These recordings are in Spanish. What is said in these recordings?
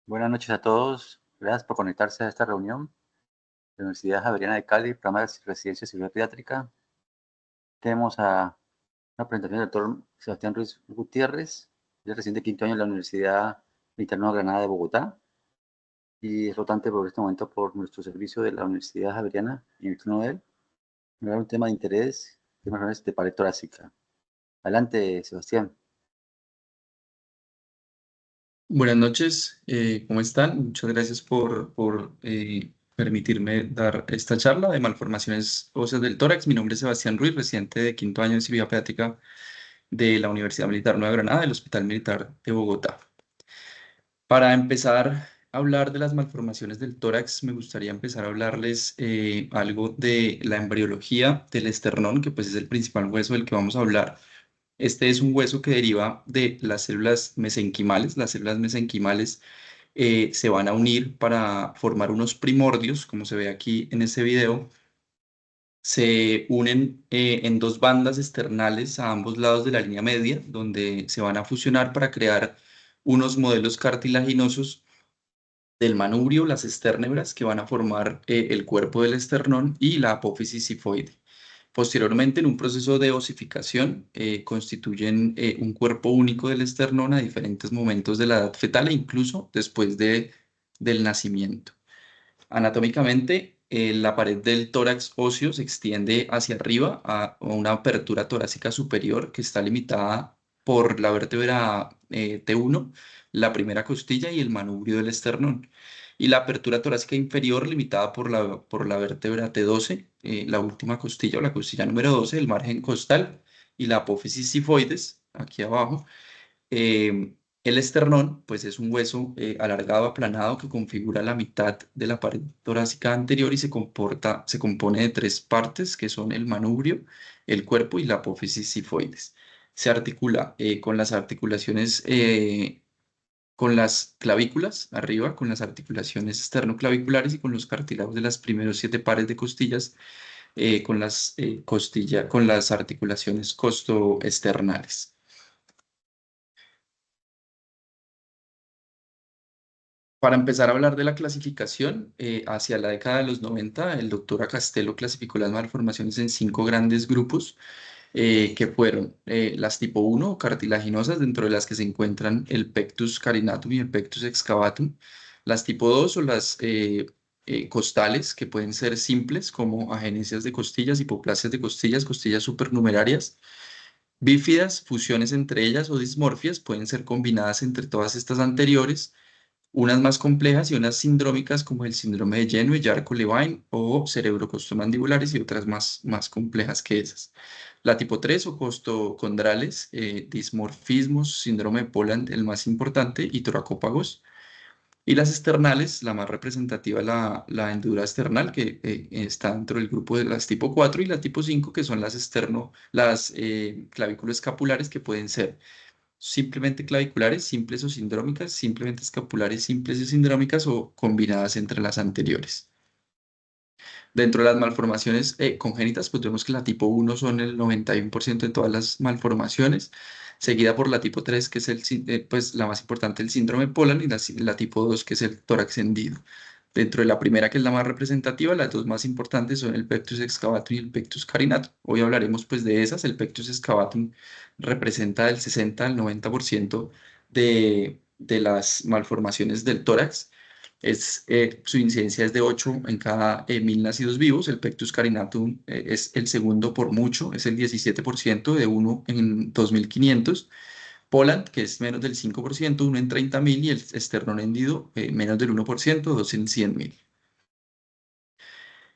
Buenas noches a todos. Gracias por conectarse a esta reunión de la Universidad Javeriana de Cali, programa de Residencia de Cirugía Pediátrica. Tenemos a una presentación del doctor Sebastián Ruiz Gutiérrez, es residente de quinto año en la Universidad Militar Nueva Granada de Bogotá y es rotante por este momento por nuestro servicio de la Universidad Javeriana y en el turno de él. Me da un tema de interés, temas de pared torácica. Adelante, Sebastián. Buenas noches, ¿cómo están? Muchas gracias por permitirme dar esta charla de malformaciones óseas del tórax. Mi nombre es Sebastián Ruiz, residente de quinto año de cirugía pediátrica de la Universidad Militar Nueva Granada, del Hospital Militar de Bogotá. Para empezar a hablar de las malformaciones del tórax, me gustaría empezar a hablarles algo de la embriología del esternón, que pues es el principal hueso del que vamos a hablar. Este es un hueso que deriva de las células mesenquimales. Las células mesenquimales se van a unir para formar unos primordios, como se ve aquí en este video. Se unen en dos bandas externales a ambos lados de la línea media, donde se van a fusionar para crear unos modelos cartilaginosos del manubrio, las esternebras, que van a formar el cuerpo del esternón y la apófisis sifoide. Posteriormente, en un proceso de osificación, constituyen un cuerpo único del esternón a diferentes momentos de la edad fetal e incluso después del nacimiento. Anatómicamente, la pared del tórax óseo se extiende hacia arriba a una apertura torácica superior que está limitada por la vértebra T1, la primera costilla y el manubrio del esternón. Y la apertura torácica inferior limitada por la vértebra T12, la última costilla o la costilla número 12, el margen costal y la apófisis sifoides, aquí abajo. El esternón, pues es un hueso alargado, aplanado, que configura la mitad de la pared torácica anterior y se compone de tres partes, que son el manubrio, el cuerpo y la apófisis sifoides. Se articula con las articulaciones, con las clavículas arriba, con las articulaciones esternoclaviculares y con los cartílagos de las primeros 7 pares de costillas, con las articulaciones costoesternales. Para empezar a hablar de la clasificación, hacia la década de los 90, el doctor Acastelo clasificó las malformaciones en 5 grandes grupos, que fueron las tipo 1, cartilaginosas, dentro de las que se encuentran el pectus carinatum y el pectus excavatum. Las tipo 2 o las costales, que pueden ser simples, como agenesias de costillas, hipoplasias de costillas, costillas supernumerarias. Bífidas, fusiones entre ellas o dismorfias, pueden ser combinadas entre todas estas anteriores, unas más complejas y unas sindrómicas como el síndrome de Jenner, Charcot-Levine o cerebrocostomandibulares, y otras más complejas que esas. La tipo 3 o costocondrales, dismorfismos, síndrome de Poland, el más importante, y toracópagos. Y las externales, la más representativa, la hendidura external, que está dentro del grupo de las tipo 4, y la tipo 5, que son las clavículas escapulares, que pueden ser simplemente claviculares, simples o sindrómicas, simplemente escapulares, simples y sindrómicas, o combinadas entre las anteriores. Dentro de las malformaciones congénitas, pues vemos que la tipo 1 son el 91% de todas las malformaciones, seguida por la tipo 3, que es pues, la más importante, el síndrome de Poland, y la tipo 2, que es el tórax hendido. Dentro de la primera, que es la más representativa, las dos más importantes son el pectus excavatum y el pectus carinatum. Hoy hablaremos pues de esas. El pectus excavatum representa del 60 al 90% de las malformaciones del tórax. Su incidencia es de 8 en cada 1000 nacidos vivos. El pectus carinatum es el segundo por mucho, es el 17%, de 1 en 2500. Poland, que es menos del 5%, 1 en 30.000, y el esternón hendido, menos del 1%, 2 en 100.000.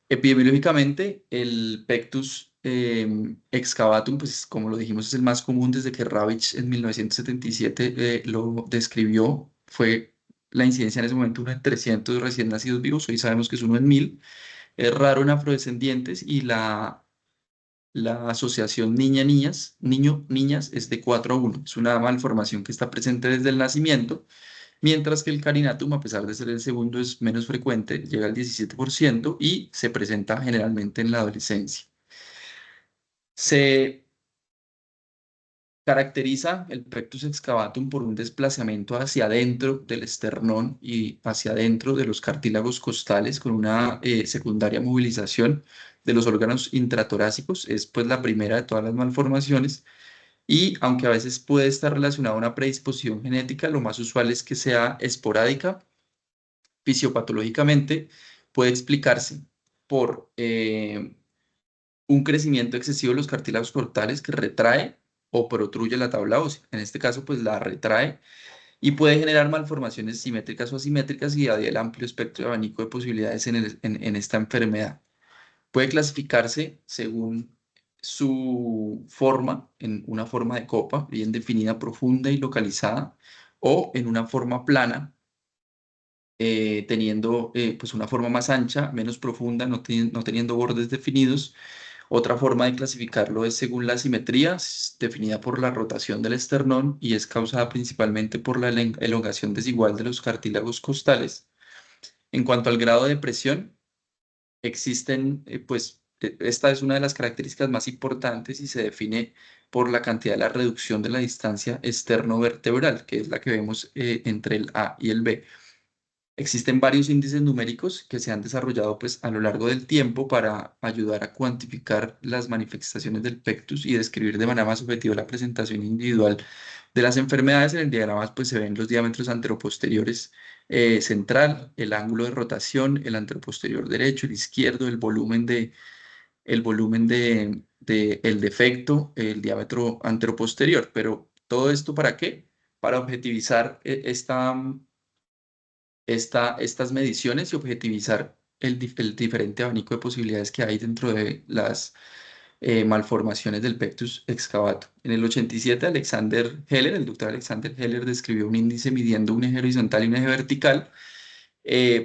Epidemiológicamente, el pectus excavatum, pues como lo dijimos, es el más común desde que Ravitch en 1977 lo describió. Fue la incidencia en ese momento 1 en 300 recién nacidos vivos. Hoy sabemos que es 1 en 1000. Es raro en afrodescendientes, y la asociación niña-niñas, niño-niñas, es de 4 a 1. Es una malformación que está presente desde el nacimiento, mientras que el carinatum, a pesar de ser el segundo, es menos frecuente, llega al 17%, y se presenta generalmente en la adolescencia. Se Caracteriza el pectus excavatum por un desplazamiento hacia adentro del esternón y hacia adentro de los cartílagos costales con una secundaria movilización de los órganos intratorácicos. Es pues la primera de todas las malformaciones y aunque a veces puede estar relacionada a una predisposición genética, lo más usual es que sea esporádica. Fisiopatológicamente puede explicarse por un crecimiento excesivo de los cartílagos costales que retrae o protruye la tabla ósea. En este caso, pues la retrae y puede generar malformaciones simétricas o asimétricas y hay el amplio espectro de abanico de posibilidades en esta enfermedad. Puede clasificarse según su forma, en una forma de copa, bien definida, profunda y localizada, o en una forma plana, teniendo pues una forma más ancha, menos profunda, no teniendo bordes definidos. Otra forma de clasificarlo es según la simetría, definida por la rotación del esternón y es causada principalmente por la elongación desigual de los cartílagos costales. En cuanto al grado de presión, existen, esta es una de las características más importantes y se define por la cantidad de la reducción de la distancia externo-vertebral, que es la que vemos entre el A y el B. Existen varios índices numéricos que se han desarrollado pues, a lo largo del tiempo para ayudar a cuantificar las manifestaciones del pectus y describir de manera más objetiva la presentación individual de las enfermedades. En el diagrama pues, se ven los diámetros anteroposteriores central, el ángulo de rotación, el anteroposterior derecho, el izquierdo, el volumen de el defecto, el diámetro anteroposterior. Pero ¿todo esto para qué? Para objetivizar estas mediciones y objetivizar el diferente abanico de posibilidades que hay dentro de las malformaciones del pectus excavatum. En el 87, Alexander Heller, el doctor Alexander Heller, describió un índice midiendo un eje horizontal y un eje vertical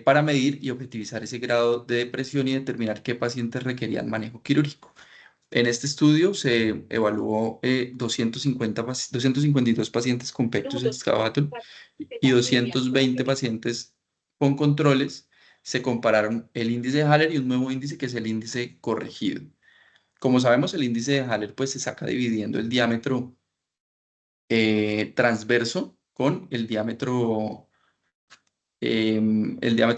para medir y objetivizar ese grado de depresión y determinar qué pacientes requerían manejo quirúrgico. En este estudio se evaluó 252 pacientes con pectus excavatum y 220 pacientes con controles. Se compararon el índice de Haller y un nuevo índice que es el índice corregido. Como sabemos, el índice de Haller pues, se saca dividiendo transverso con el diámetro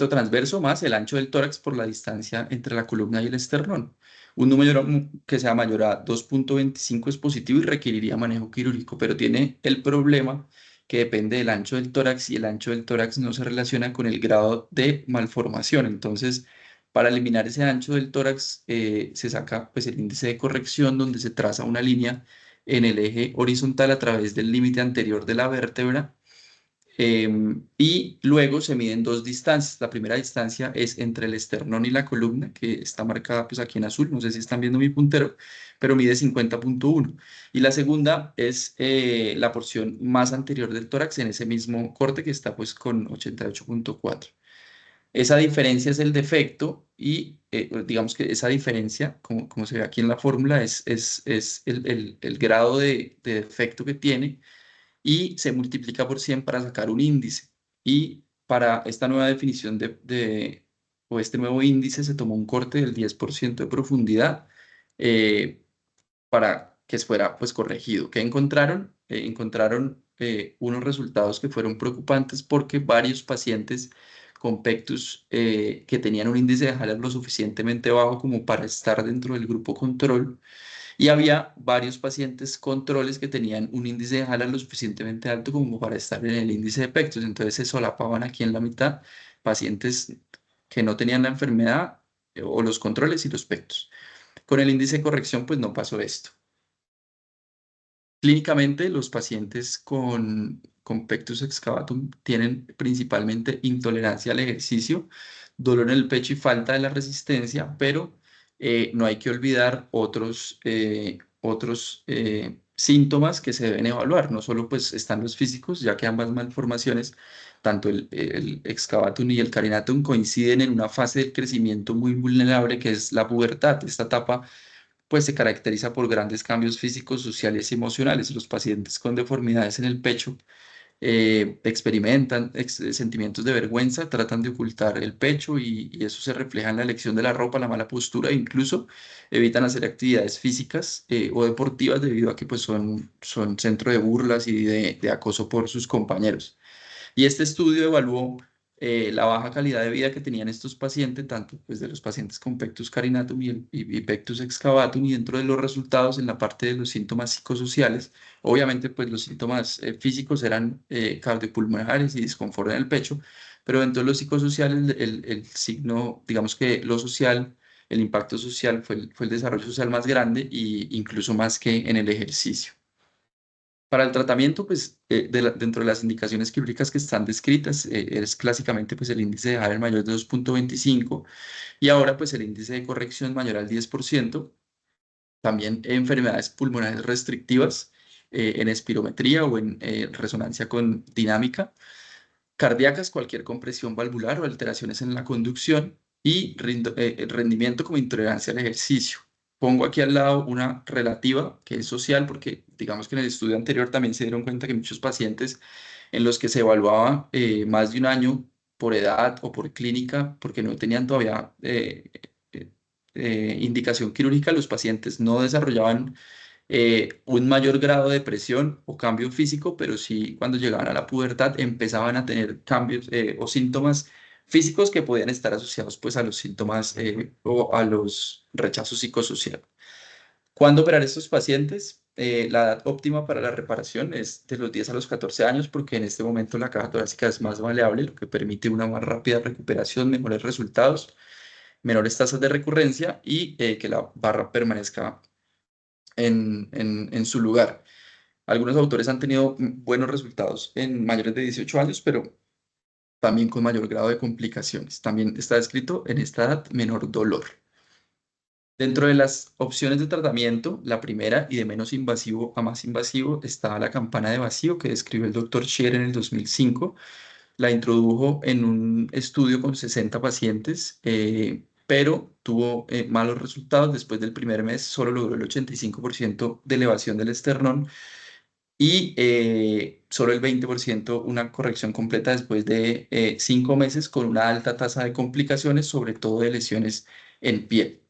transverso más el ancho del tórax por la distancia entre la columna y el esternón. Un número que sea mayor a 2.25 es positivo y requeriría manejo quirúrgico, pero tiene el problema que depende del ancho del tórax y el ancho del tórax no se relaciona con el grado de malformación. Entonces, para eliminar ese ancho del tórax, se saca pues, el índice de corrección donde se traza una línea en el eje horizontal a través del límite anterior de la vértebra y luego se miden dos distancias. La primera distancia es entre el esternón y la columna, que está marcada pues aquí en azul, no sé si están viendo mi puntero, pero mide 50.1. Y la segunda es la porción más anterior del tórax en ese mismo corte que está pues con 88.4. Esa diferencia es el defecto y digamos que esa diferencia, como se ve aquí en la fórmula, es el grado de defecto que tiene y se multiplica por 100 para sacar un índice. Y para esta nueva definición o este nuevo índice se tomó un corte del 10% de profundidad eh, para que fuera pues corregido. ¿Qué encontraron? Encontraron unos resultados que fueron preocupantes porque varios pacientes con pectus que tenían un índice de Haller lo suficientemente bajo como para estar dentro del grupo control y había varios pacientes controles que tenían un índice de Haller lo suficientemente alto como para estar en el índice de pectus. Entonces se solapaban aquí en la mitad pacientes que no tenían la enfermedad o los controles y los pectus. Con el índice de corrección, pues no pasó esto. Clínicamente, los pacientes con pectus excavatum tienen principalmente intolerancia al ejercicio, dolor en el pecho y falta de la resistencia, pero no hay que olvidar otros síntomas que se deben evaluar. No solo pues, están los físicos, ya que ambas malformaciones, tanto el excavatum y el carinatum, coinciden en una fase del crecimiento muy vulnerable que es la pubertad. Esta etapa pues se caracteriza por grandes cambios físicos, sociales y emocionales. Los pacientes con deformidades en el pecho experimentan sentimientos de vergüenza, tratan de ocultar el pecho y eso se refleja en la elección de la ropa, la mala postura, e incluso evitan hacer actividades físicas o deportivas debido a que pues, son centro de burlas y de acoso por sus compañeros. Y este estudio evaluó la baja calidad de vida que tenían estos pacientes, tanto pues, de los pacientes con pectus carinatum y pectus excavatum, y dentro de los resultados en la parte de los síntomas psicosociales, obviamente pues los síntomas físicos eran cardiopulmonares y disconfort en el pecho, pero dentro de los psicosociales el signo, digamos que lo social, el impacto social fue el desarrollo social más grande e incluso más que en el ejercicio. Para el tratamiento, pues, dentro de las indicaciones quirúrgicas que están descritas, es clásicamente pues, el índice de Haber mayor de 2,25 y ahora pues el índice de corrección mayor al 10%. También enfermedades pulmonares restrictivas en espirometría o en resonancia con dinámica, cardíacas, cualquier compresión valvular o alteraciones en la conducción y rendimiento como intolerancia al ejercicio. Pongo aquí al lado una relativa que es social porque digamos que en el estudio anterior también se dieron cuenta que muchos pacientes en los que se evaluaba más de un año por edad o por clínica, porque no tenían todavía indicación quirúrgica, los pacientes no desarrollaban un mayor grado de depresión o cambio físico, pero sí cuando llegaban a la pubertad empezaban a tener cambios o síntomas físicos que podían estar asociados pues a los síntomas o a los rechazos psicosociales. ¿Cuándo operar estos pacientes? La edad óptima para la reparación es de los 10 a los 14 años porque en este momento la caja torácica es más maleable, lo que permite una más rápida recuperación, mejores resultados, menores tasas de recurrencia y que la barra permanezca en su lugar. Algunos autores han tenido buenos resultados en mayores de 18 años, pero también con mayor grado de complicaciones. También está descrito en esta edad menor dolor. Dentro de las opciones de tratamiento, la primera y de menos invasivo a más invasivo está la campana de vacío que describió el doctor Scheer en el 2005. La introdujo en un estudio con 60 pacientes, pero tuvo malos resultados. Después del primer mes solo logró el 85% de elevación del esternón y solo el 20% una corrección completa después de 5 meses con una alta tasa de complicaciones, sobre todo de lesiones en piel.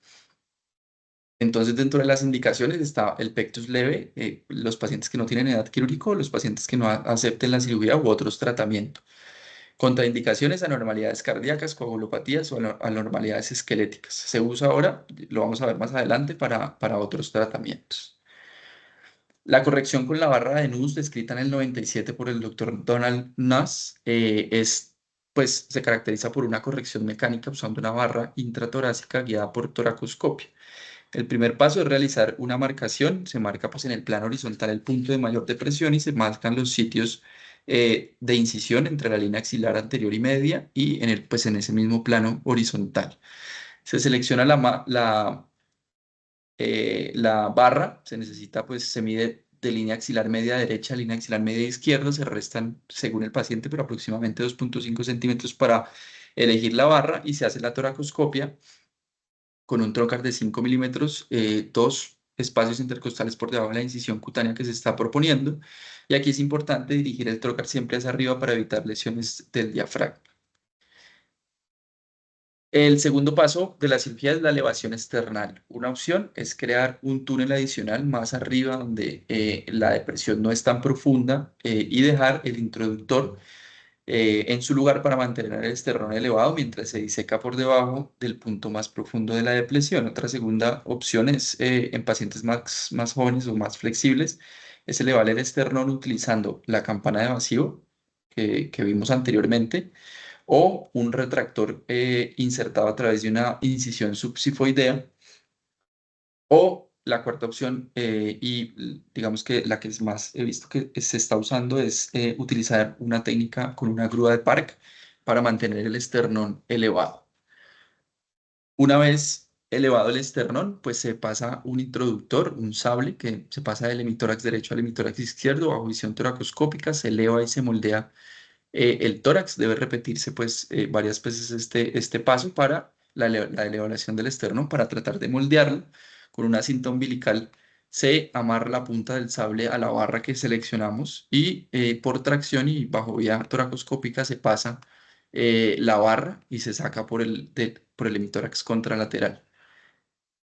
Entonces, dentro de las indicaciones está el pectus leve, los pacientes que no tienen edad quirúrgica, los pacientes que no acepten la cirugía u otros tratamientos. Contraindicaciones, anormalidades cardíacas, coagulopatías o anormalidades esqueléticas. Se usa ahora, lo vamos a ver más adelante, para otros tratamientos. La corrección con la barra de Nuss, descrita en el 97 por el doctor Donald Nuss, pues, se caracteriza por una corrección mecánica usando una barra intratorácica guiada por toracoscopia. El primer paso es realizar una marcación, se marca pues, en el plano horizontal el punto de mayor depresión y se marcan los sitios de incisión entre la línea axilar anterior y media y pues, en ese mismo plano horizontal. Se selecciona la barra, se necesita, pues se mide de línea axilar media derecha a línea axilar media izquierda, se restan según el paciente, pero aproximadamente 2,5 centímetros para elegir la barra y se hace la toracoscopia con un trocar de 5 milímetros, dos espacios intercostales por debajo de la incisión cutánea que se está proponiendo. Y aquí es importante dirigir el trocar siempre hacia arriba para evitar lesiones del diafragma. El segundo paso de la cirugía es la elevación external. Una opción es crear un túnel adicional más arriba donde la depresión no es tan profunda y dejar el introductor en su lugar para mantener el esternón elevado mientras se diseca por debajo del punto más profundo de la depresión. Otra segunda opción es en pacientes más jóvenes o más flexibles, es elevar el esternón utilizando la campana de vacío que vimos anteriormente o un retractor insertado a través de una incisión subsifoidea. O la cuarta opción, digamos que la que es más he visto que se está usando, es utilizar una técnica con una grúa de Park para mantener el esternón elevado. Una vez elevado el esternón, pues se pasa un introductor, un sable, que se pasa del hemitórax derecho al hemitórax izquierdo bajo visión toracoscópica, se eleva y se moldea el tórax. Debe repetirse pues varias veces este paso para la elevación del esternón para tratar de moldearlo con una cinta umbilical se amarra la punta del sable a la barra que seleccionamos y por tracción y bajo vía toracoscópica se pasa la barra y se saca por el hemitórax contralateral.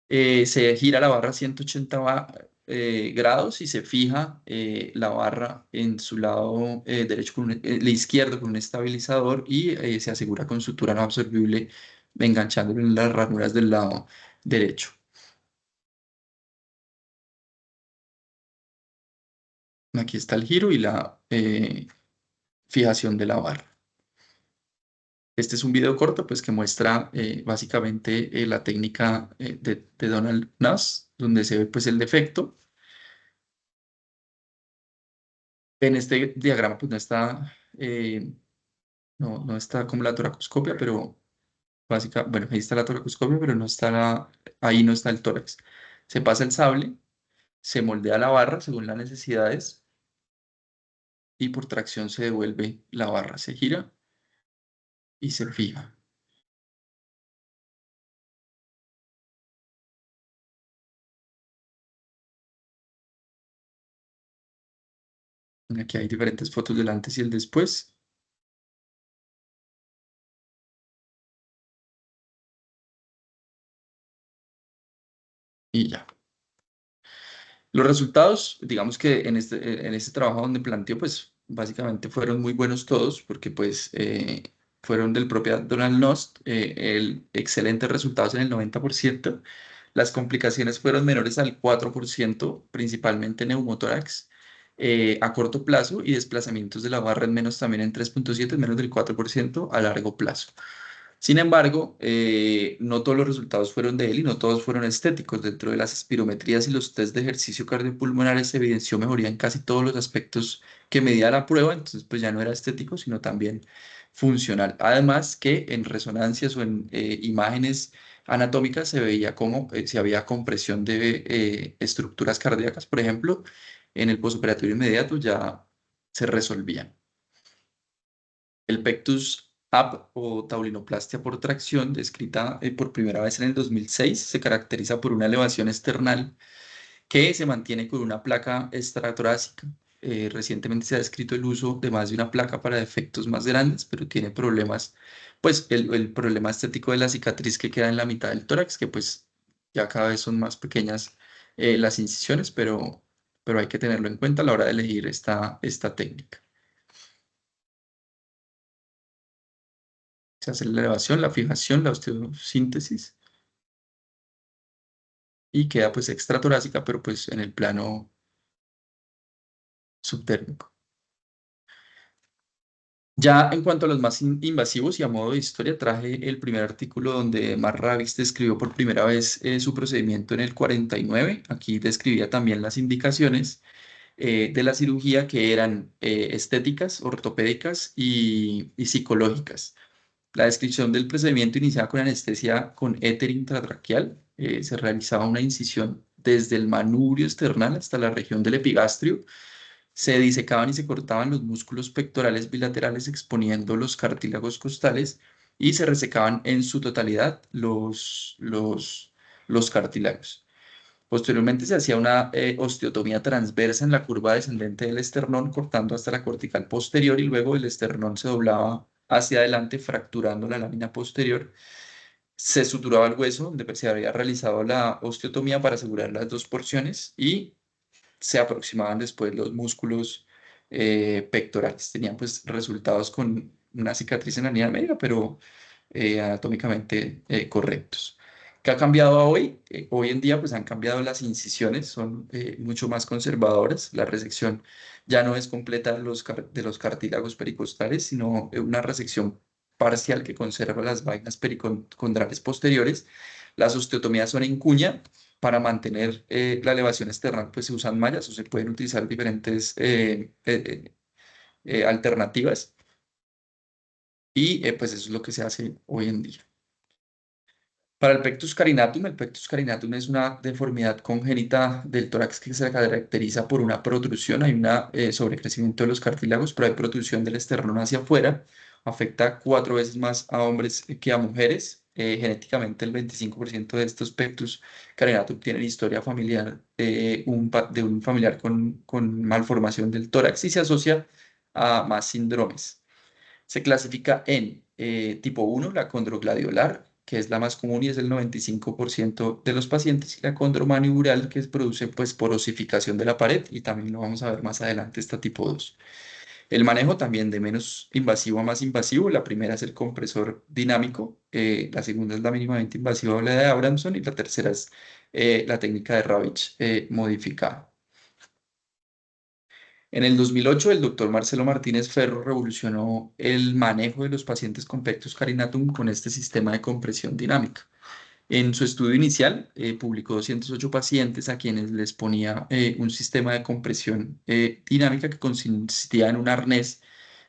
Se gira la barra 180 grados y se fija la barra en su lado derecho el izquierdo con un estabilizador y se asegura con sutura no absorbible enganchándolo en las ranuras del lado derecho. Aquí está el giro y la fijación de la barra. Este es un video corto pues, que muestra básicamente la técnica de Donald Nuss, donde se ve pues, el defecto. En este diagrama pues, no está como la toracoscopia, pero bueno, ahí está la toracoscopia, pero ahí no está el tórax. Se pasa el sable, se moldea la barra según las necesidades y por tracción se devuelve la barra, se gira y se fija. Aquí hay diferentes fotos del antes y el después. Y ya. Los resultados, digamos que en este trabajo donde planteó, pues básicamente fueron muy buenos todos, porque pues fueron del propio Donald Knost, excelentes resultados en el 90%. Las complicaciones fueron menores al 4%, principalmente neumotórax, a corto plazo y desplazamientos de la barra en menos también en 3,7, menos del 4% a largo plazo. Sin embargo, no todos los resultados fueron de él y no todos fueron estéticos. Dentro de las espirometrías y los test de ejercicio cardiopulmonares se evidenció mejoría en casi todos los aspectos que medía la prueba, entonces pues ya no era estético, sino también funcional. Además que en resonancias o en imágenes anatómicas se veía como si había compresión de estructuras cardíacas, por ejemplo, en el posoperatorio inmediato ya se resolvían. El pectus ab o taulinoplastia por tracción, descrita por primera vez en el 2006, se caracteriza por una elevación external que se mantiene con una placa extratorácica. Recientemente se ha descrito el uso de más de una placa para defectos más grandes, pero tiene problemas, pues el problema estético de la cicatriz que queda en la mitad del tórax, que pues ya cada vez son más pequeñas las incisiones, pero hay que tenerlo en cuenta a la hora de elegir esta técnica. Se hace la elevación, la fijación, la osteosíntesis y queda pues extratorácica, pero pues en el plano subtérmico. Ya en cuanto a los más invasivos y a modo de historia, traje el primer artículo donde Mark Ravis describió por primera vez su procedimiento en el 49. Aquí describía también las indicaciones de la cirugía que eran estéticas, ortopédicas y psicológicas. La descripción del procedimiento iniciaba con anestesia con éter intratraqueal. Se realizaba una incisión desde el manubrio esternal hasta la región del epigastrio. Se disecaban y se cortaban los músculos pectorales bilaterales exponiendo los cartílagos costales y se resecaban en su totalidad los cartílagos. Posteriormente se hacía una osteotomía transversa en la curva descendente del esternón, cortando hasta la cortical posterior y luego el esternón se doblaba hacia adelante, fracturando la lámina posterior. Se suturaba el hueso donde se había realizado la osteotomía para asegurar las dos porciones y se aproximaban después los músculos pectorales. Tenían pues resultados con una cicatriz en la línea media, pero anatómicamente correctos. ¿Qué ha cambiado a hoy? Hoy en día pues han cambiado las incisiones, son mucho más conservadoras. La resección ya no es completa de los cartílagos pericostales, sino una resección parcial que conserva las vainas pericondrales posteriores. Las osteotomías son en cuña. Para mantener la elevación externa, pues se usan mallas o se pueden utilizar diferentes alternativas y pues eso es lo que se hace hoy en día. Para el pectus carinatum es una deformidad congénita del tórax que se caracteriza por una protrusión, hay un sobrecrecimiento de los cartílagos, pero hay protrusión del esternón hacia afuera, afecta 4 veces más a hombres que a mujeres. genéticamente el 25% de estos pectus carenatum tienen historia familiar de un familiar con malformación del tórax y se asocia a más síndromes. Se clasifica en tipo 1, la condrogladiolar, que es la más común y es el 95% de los pacientes, y la condromanudural, que produce pues porosificación de la pared, y también lo vamos a ver más adelante, esta tipo 2. El manejo también de menos invasivo a más invasivo. La primera es el compresor dinámico, la segunda es la mínimamente invasiva o la de Abramson y la tercera es la técnica de Ravitch modificada. En el 2008, el doctor Marcelo Martínez Ferro revolucionó el manejo de los pacientes con pectus carinatum con este sistema de compresión dinámica. En su estudio inicial, publicó 208 pacientes a quienes les ponía un sistema de compresión dinámica que consistía en un arnés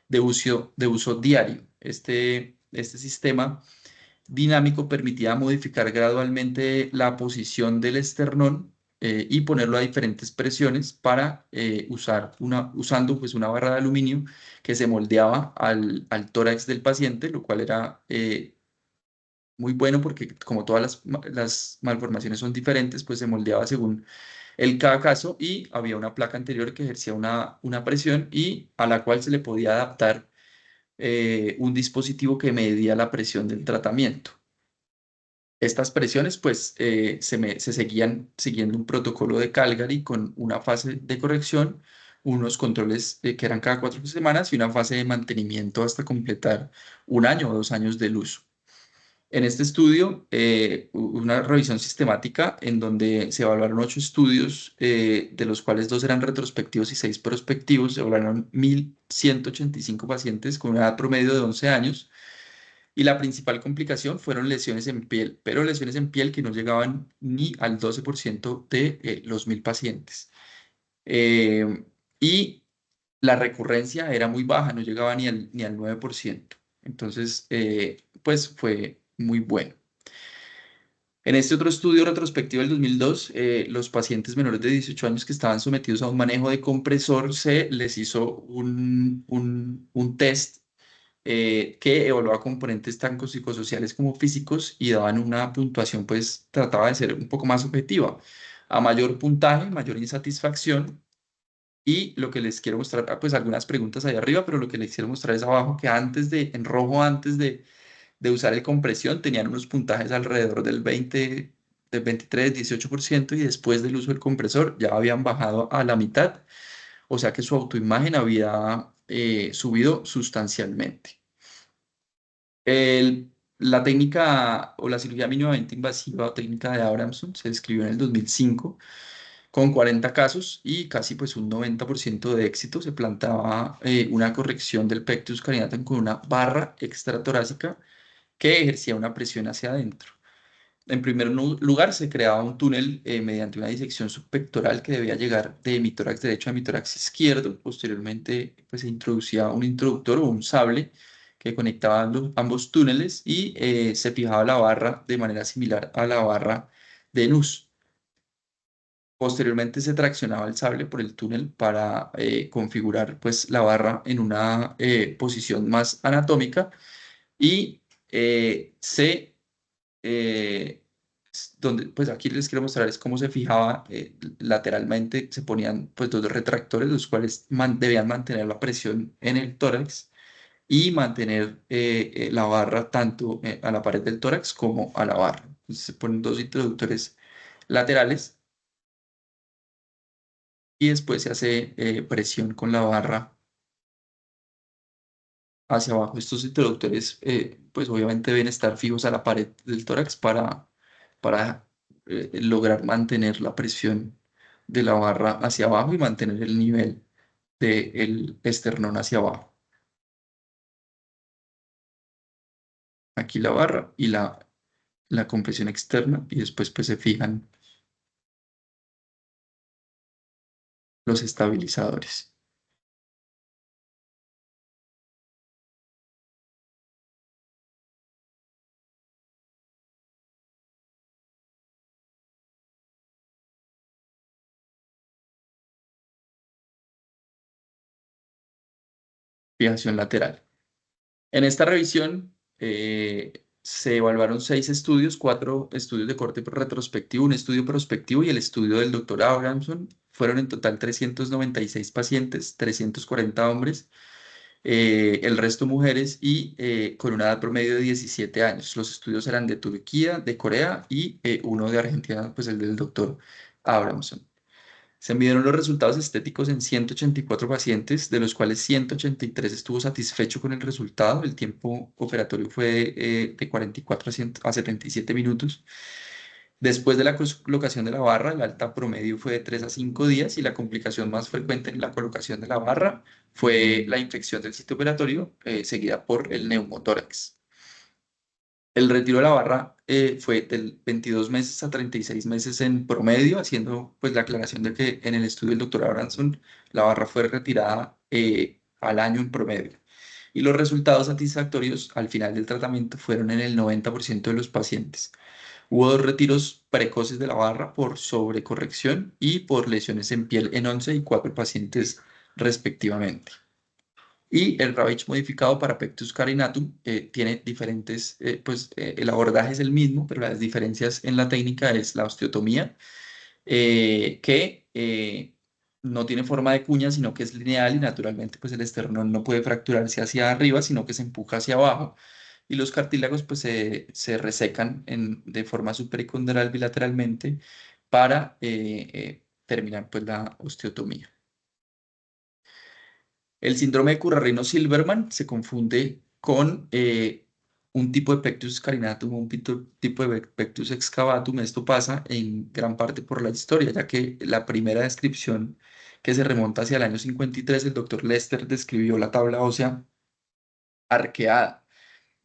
de uso diario. Este sistema dinámico permitía modificar gradualmente la posición del esternón y ponerlo a diferentes presiones para usando pues una barra de aluminio que se moldeaba al tórax del paciente, lo cual era muy bueno porque como todas las malformaciones son diferentes, pues se moldeaba según cada caso y había una placa anterior que ejercía una presión y a la cual se le podía adaptar un dispositivo que medía la presión del tratamiento. Estas presiones pues se seguían siguiendo un protocolo de Calgary con una fase de corrección, unos controles que eran cada 4 semanas y una fase de mantenimiento hasta completar 1 año o 2 años del uso. En este estudio, una revisión sistemática en donde se evaluaron 8 estudios, de los cuales 2 eran retrospectivos y 6 prospectivos. Se evaluaron 1.185 pacientes con una edad promedio de 11 años y la principal complicación fueron lesiones en piel, pero lesiones en piel que no llegaban ni al 12% de los 1.000 pacientes. Eh, y la recurrencia era muy baja, no llegaba ni al 9%. Entonces, pues fue muy bueno. En este otro estudio retrospectivo del 2002, los pacientes menores de 18 años que estaban sometidos a un manejo de compresor se les hizo un test que evaluaba componentes tanto psicosociales como físicos y daban una puntuación, pues trataba de ser un poco más objetiva. A mayor puntaje, mayor insatisfacción. Y lo que les quiero mostrar, pues algunas preguntas ahí arriba, pero lo que les quiero mostrar es abajo, que en rojo, antes de usar el compresión, tenían unos puntajes alrededor del 23, 18% y después del uso del compresor ya habían bajado a la mitad, o sea que su autoimagen había subido sustancialmente. La técnica o la cirugía mínimamente invasiva o técnica de Abramson se describió en el 2005 con 40 casos y casi pues un 90% de éxito. Se plantaba una corrección del pectus carinatum con una barra extratorácica que ejercía una presión hacia adentro. En primer lugar, se creaba un túnel mediante una disección subpectoral que debía llegar de mi tórax derecho a mi tórax izquierdo. Posteriormente, pues, se introducía un introductor o un sable que conectaba ambos túneles y se fijaba la barra de manera similar a la barra de NUS. Posteriormente se traccionaba el sable por el túnel para configurar pues, la barra en una posición más anatómica y eh, donde, pues aquí les quiero mostrar es cómo se fijaba lateralmente, se ponían pues 2 retractores, los cuales debían mantener la presión en el tórax y mantener la barra tanto a la pared del tórax como a la barra. Entonces, se ponen 2 introductores laterales y después se hace presión con la barra hacia abajo. Estos introductores, pues obviamente deben estar fijos a la pared del tórax para lograr mantener la presión de la barra hacia abajo y mantener el nivel del esternón hacia abajo. Aquí la barra y la compresión externa y después pues se fijan los estabilizadores. Fijación lateral. En esta revisión se evaluaron 6 estudios, 4 estudios de corte retrospectivo, un estudio prospectivo y el estudio del doctor Abramson. Fueron en total 396 pacientes, 340 hombres, el resto mujeres y con una edad promedio de 17 años. Los estudios eran de Turquía, de Corea y uno de Argentina, pues el del doctor Abramson. Se midieron los resultados estéticos en 184 pacientes, de los cuales 183 estuvo satisfecho con el resultado. El tiempo operatorio fue de 44 a 77 minutos. Después de la colocación de la barra, el alta promedio fue de 3 a 5 días y la complicación más frecuente en la colocación de la barra fue la infección del sitio operatorio, seguida por el neumotórax. El retiro de la barra fue de 22 meses a 36 meses en promedio, haciendo pues la aclaración de que en el estudio del doctor Abramson la barra fue retirada al año en promedio. Y los resultados satisfactorios al final del tratamiento fueron en el 90% de los pacientes. Hubo 2 retiros precoces de la barra por sobrecorrección y por lesiones en piel en 11 y 4 pacientes respectivamente. Y el Ravage modificado para Pectus carinatum tiene diferentes, el abordaje es el mismo, pero las diferencias en la técnica es la osteotomía, que no tiene forma de cuña, sino que es lineal y naturalmente pues el esternón no puede fracturarse hacia arriba, sino que se empuja hacia abajo. Y los cartílagos pues se resecan de forma supericondural bilateralmente para terminar pues la osteotomía. El síndrome de Currarino-Silverman se confunde con un tipo de pectus carinatum, un tipo de pectus excavatum. Esto pasa en gran parte por la historia, ya que la primera descripción que se remonta hacia el año 53, el doctor Lester describió la tabla ósea arqueada.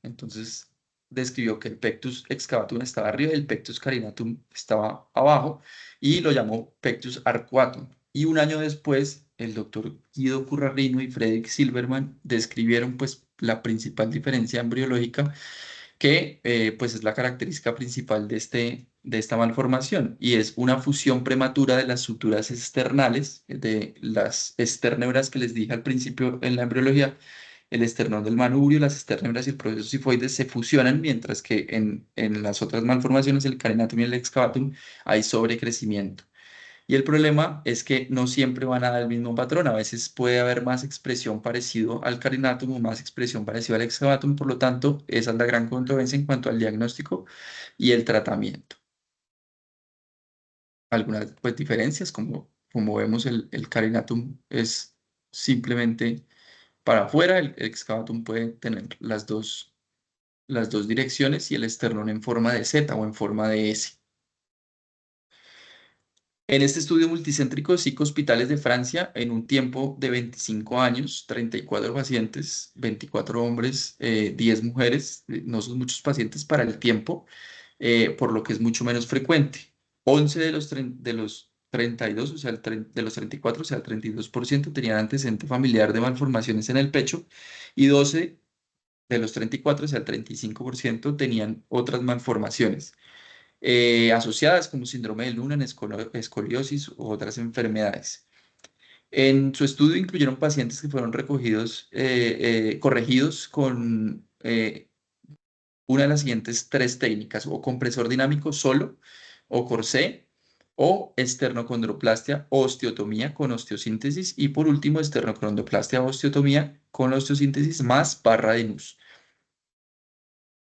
Entonces describió que el pectus excavatum estaba arriba y el pectus carinatum estaba abajo y lo llamó pectus arcuatum. Y un año después, el doctor Guido Currarino y Frederick Silverman describieron pues la principal diferencia embriológica que pues es la característica principal de esta malformación y es una fusión prematura de las suturas externales, de las esterneuras que les dije al principio en la embriología. El esternón del manubrio, las esterneuras y el proceso sifoides se fusionan, mientras que en las otras malformaciones, el carinatum y el excavatum, hay sobrecrecimiento. Y el problema es que no siempre van a dar el mismo patrón. A veces puede haber más expresión parecido al carinatum o más expresión parecido al excavatum. Por lo tanto, esa es la gran controversia en cuanto al diagnóstico y el tratamiento. Algunas pues, diferencias, como vemos, el carinatum es simplemente para afuera, el excavatum puede tener las dos direcciones y el esternón en forma de Z o en forma de S. En este estudio multicéntrico de 5 hospitales de Francia, en un tiempo de 25 años, 34 pacientes, 24 hombres, 10 mujeres, no son muchos pacientes para el tiempo, por lo que es mucho menos frecuente. 11 de los 32, o sea, de los 34, o sea, el 32% tenían antecedente familiar de malformaciones en el pecho y 12 de los 34, o sea, el 35% tenían otras malformaciones asociadas como síndrome de Noonan, escoliosis u otras enfermedades. En su estudio incluyeron pacientes que fueron corregidos con una de las siguientes 3 técnicas, o compresor dinámico solo, o corsé, o esternocondroplastia o osteotomía con osteosíntesis, y por último, esternocondroplastia o osteotomía con osteosíntesis más barra de Nuss.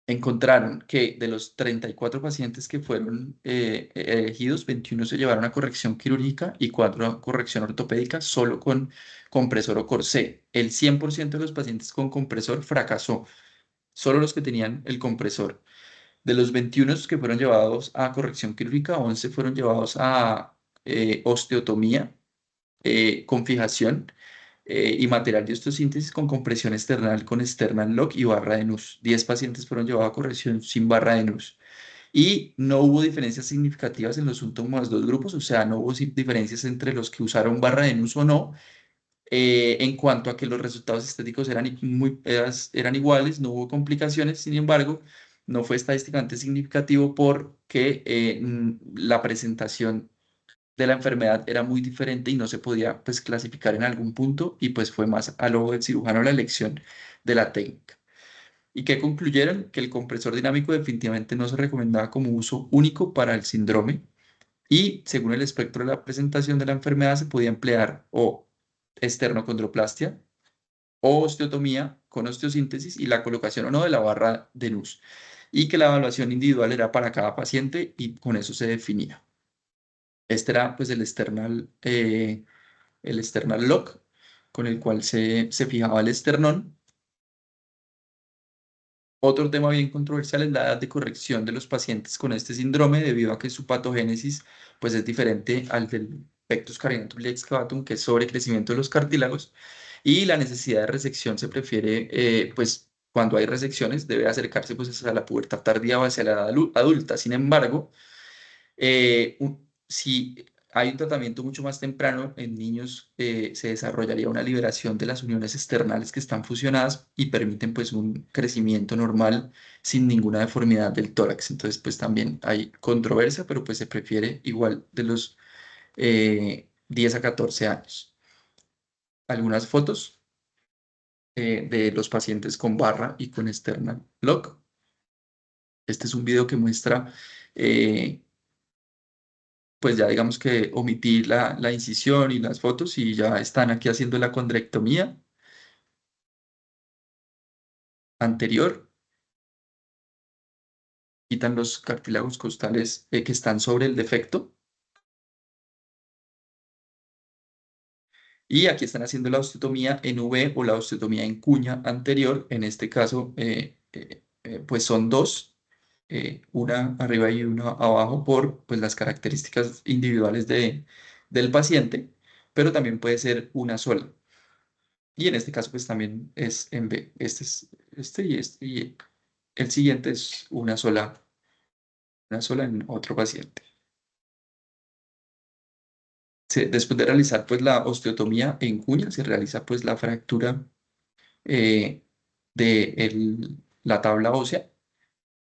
Encontraron que de los 34 pacientes que fueron elegidos, 21 se llevaron a corrección quirúrgica y 4 a corrección ortopédica solo con compresor o corsé. El 100% de los pacientes con compresor fracasó, solo los que tenían el compresor. De los 21 que fueron llevados a corrección quirúrgica, 11 fueron llevados a osteotomía con fijación y material de osteosíntesis con compresión external con external lock y barra de Nuss. 10 pacientes fueron llevados a corrección sin barra de Nuss. Y no hubo diferencias significativas en los síntomas de los dos grupos, o sea, no hubo diferencias entre los que usaron barra de Nuss o no. En cuanto a que los resultados estéticos eran iguales, no hubo complicaciones, sin embargo, no fue estadísticamente significativo porque la presentación de la enfermedad era muy diferente y no se podía pues clasificar en algún punto y pues fue más a lo del cirujano la elección de la técnica. y que concluyeron que el compresor dinámico definitivamente no se recomendaba como uso único para el síndrome y según el espectro de la presentación de la enfermedad se podía emplear o esternocondroplastia o osteotomía con osteosíntesis y la colocación o no de la barra de Nuss y que la evaluación individual era para cada paciente y con eso se definía. Este era pues el sternal lock con el cual se fijaba el esternón. Otro tema bien controversial es la edad de corrección de los pacientes con este síndrome debido a que su patogénesis pues es diferente al del pectus carinatum excavatum, que es sobrecrecimiento de los cartílagos, y la necesidad de resección se prefiere, pues cuando hay resecciones debe acercarse pues hacia la pubertad tardía o hacia la edad adulta. Sin embargo, si hay un tratamiento mucho más temprano en niños, se desarrollaría una liberación de las uniones externales que están fusionadas y permiten pues un crecimiento normal sin ninguna deformidad del tórax. Entonces pues también hay controversia, pero pues se prefiere igual de los 10 a 14 años. Algunas fotos de los pacientes con barra y con external lock. Este es un video que muestra eh, pues ya digamos que omití la incisión y las fotos y ya están aquí haciendo la condrectomía anterior. Quitan los cartílagos costales que están sobre el defecto. Y aquí están haciendo la osteotomía en V o la osteotomía en cuña anterior. En este caso, pues son dos, una arriba y una abajo por pues, las características individuales del paciente, pero también puede ser una sola. Y en este caso, pues también es en B. Este y el siguiente es una sola en otro paciente. Después de realizar pues la osteotomía en cuña, se realiza pues la fractura eh, de la tabla ósea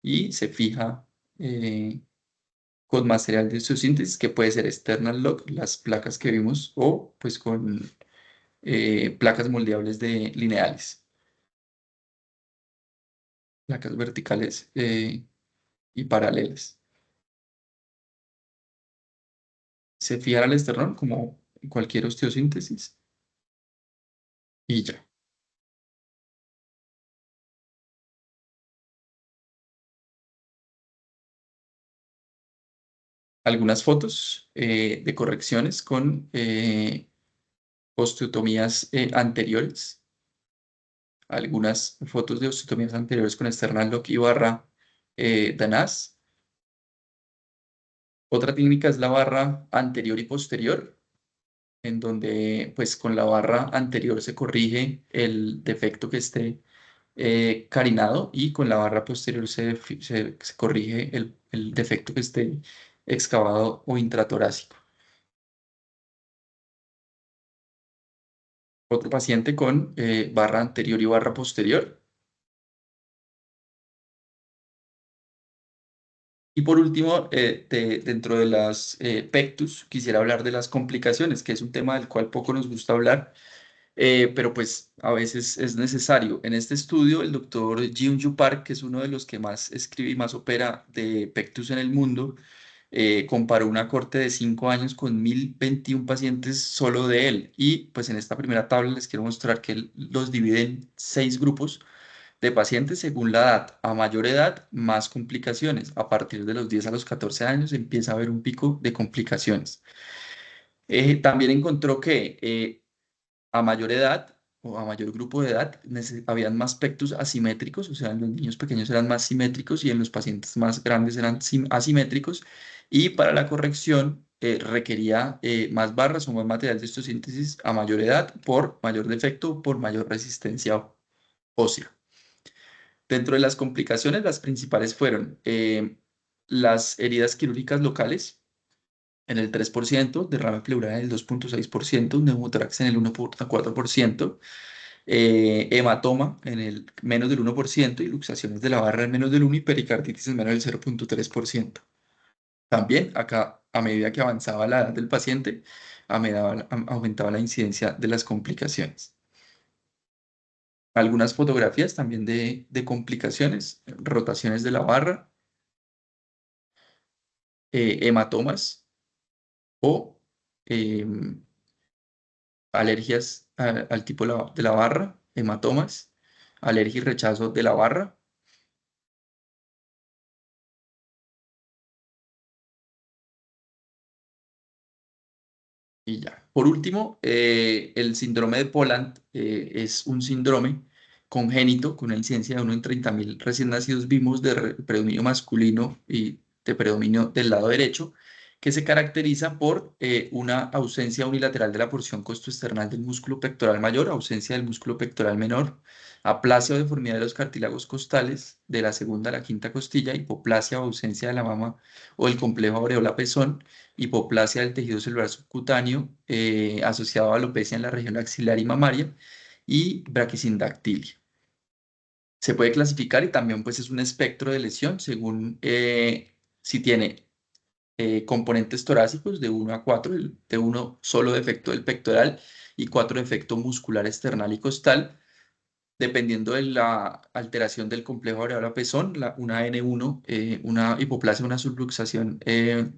y se fija con material de osteosíntesis que puede ser external lock, las placas que vimos, o pues con placas moldeables de lineales, placas verticales y paralelas. Se fija al esternón como en cualquier osteosíntesis y ya. Algunas fotos de correcciones con osteotomías anteriores. Algunas fotos de osteotomías anteriores con external lock y barra Danás. Otra técnica es la barra anterior y posterior, en donde pues con la barra anterior se corrige el defecto que esté carinado y con la barra posterior se corrige el defecto que esté excavado o intratorácico. Otro paciente con barra anterior y barra posterior. Y por último, dentro de las pectus, quisiera hablar de las complicaciones, que es un tema del cual poco nos gusta hablar, pero pues a veces es necesario. En este estudio, el doctor Jim Park, que es uno de los que más escribe y más opera de pectus en el mundo, comparó una corte de 5 años con 1021 pacientes solo de él. Y pues en esta primera tabla les quiero mostrar que él los divide en 6 grupos de pacientes según la edad. A mayor edad, más complicaciones. A partir de los 10 a los 14 años empieza a haber un pico de complicaciones. También encontró que a mayor edad o a mayor grupo de edad habían más pectus asimétricos, o sea, en los niños pequeños eran más simétricos y en los pacientes más grandes eran asimétricos. Y para la corrección requería más barras o más material de osteosíntesis a mayor edad por mayor defecto, por mayor resistencia ósea. Dentro de las complicaciones, las principales fueron las heridas quirúrgicas locales en el 3%, derrame pleural en el 2,6%, un neumotórax en el 1,4%, hematoma en el menos del 1% y luxaciones de la barra en menos del 1% y pericarditis en menos del 0,3%. También acá, a medida que avanzaba la edad del paciente, aumentaba la incidencia de las complicaciones. Algunas fotografías también de complicaciones, rotaciones de la barra, hematomas o em, alergias al tipo de la barra, hematomas, alergia y rechazo de la barra. Y ya. Por último, el síndrome de Poland es un síndrome congénito con una incidencia de 1 en 30.000 recién nacidos vivos de predominio masculino y de predominio del lado derecho, que se caracteriza por una ausencia unilateral de la porción costoesternal del músculo pectoral mayor, ausencia del músculo pectoral menor, aplasia o deformidad de los cartílagos costales de la segunda a la quinta costilla, hipoplasia o ausencia de la mama o el complejo aureola-pezón, hipoplasia del tejido celular subcutáneo asociado a alopecia en la región axilar y mamaria y braquisindactilia. Se puede clasificar y también pues es un espectro de lesión según si tiene componentes torácicos de 1 a 4, de 1 solo defecto del pectoral y 4 defecto muscular external y costal. Dependiendo de la alteración del complejo aureola-pezón, una N1, una hipoplasia, una subluxación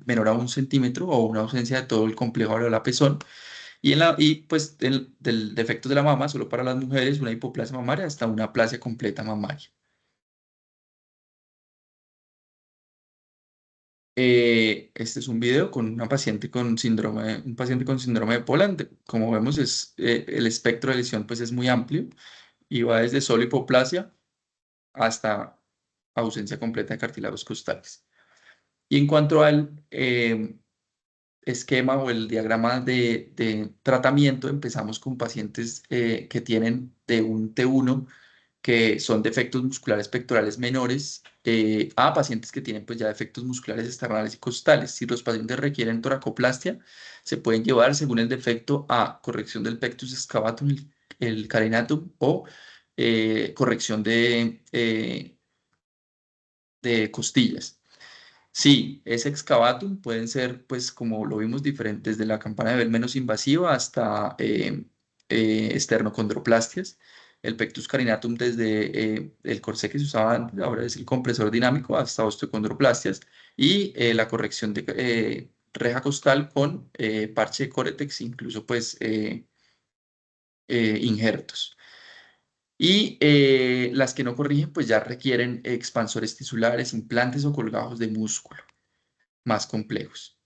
menor a 1 centímetro o una ausencia de todo el complejo aureola-pezón. Y pues del defecto de la mama, solo para las mujeres, una hipoplasia mamaria hasta una aplasia completa mamaria. Este es un video con una paciente con síndrome, un paciente con síndrome de Poland. Como vemos, el espectro de lesión pues, es muy amplio y va desde solo hipoplasia hasta ausencia completa de cartílagos costales. Y en cuanto al esquema o el diagrama de tratamiento, empezamos con pacientes que tienen de un T1, que son defectos musculares pectorales menores, a pacientes que tienen pues ya defectos musculares externales y costales. Si los pacientes requieren toracoplastia, se pueden llevar según el defecto a corrección del pectus excavatum, el carenatum, o corrección de costillas. Sí, es excavatum, pueden ser, pues, como lo vimos, diferentes, desde la campana de Bell menos invasiva hasta esternocondroplastias. El pectus carinatum desde el corsé que se usaba antes, ahora es el compresor dinámico, hasta osteocondroplastias. Y la corrección de reja costal con parche de Coretex, incluso, pues, injertos. Y las que no corrigen, pues ya requieren expansores tisulares, implantes o colgajos de músculo más complejos.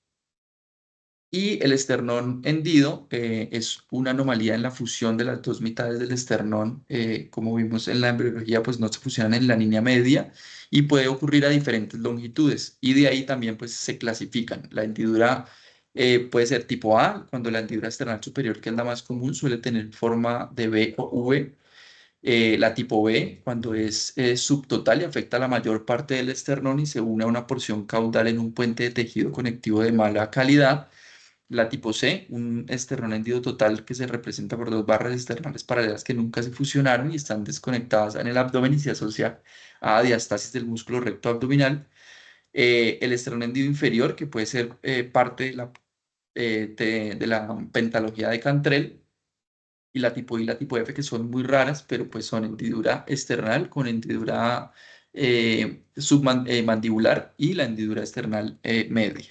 Y el esternón hendido es una anomalía en la fusión de las dos mitades del esternón. Como vimos en la embriología, pues no se fusionan en la línea media y puede ocurrir a diferentes longitudes. Y de ahí también pues se clasifican. La hendidura puede ser tipo A, cuando la hendidura esternal superior, que es la más común, suele tener forma de B o V. La tipo B, cuando es subtotal y afecta a la mayor parte del esternón y se une a una porción caudal en un puente de tejido conectivo de mala calidad. La tipo C, un esternón hendido total que se representa por dos barras esternales paralelas que nunca se fusionaron y están desconectadas en el abdomen y se asocia a diastasis del músculo recto abdominal. El esternón hendido inferior, que puede ser parte de la pentalogía de Cantrell, y la tipo I y la tipo F, que son muy raras, pero pues son hendidura external con hendidura submandibular y la hendidura external media.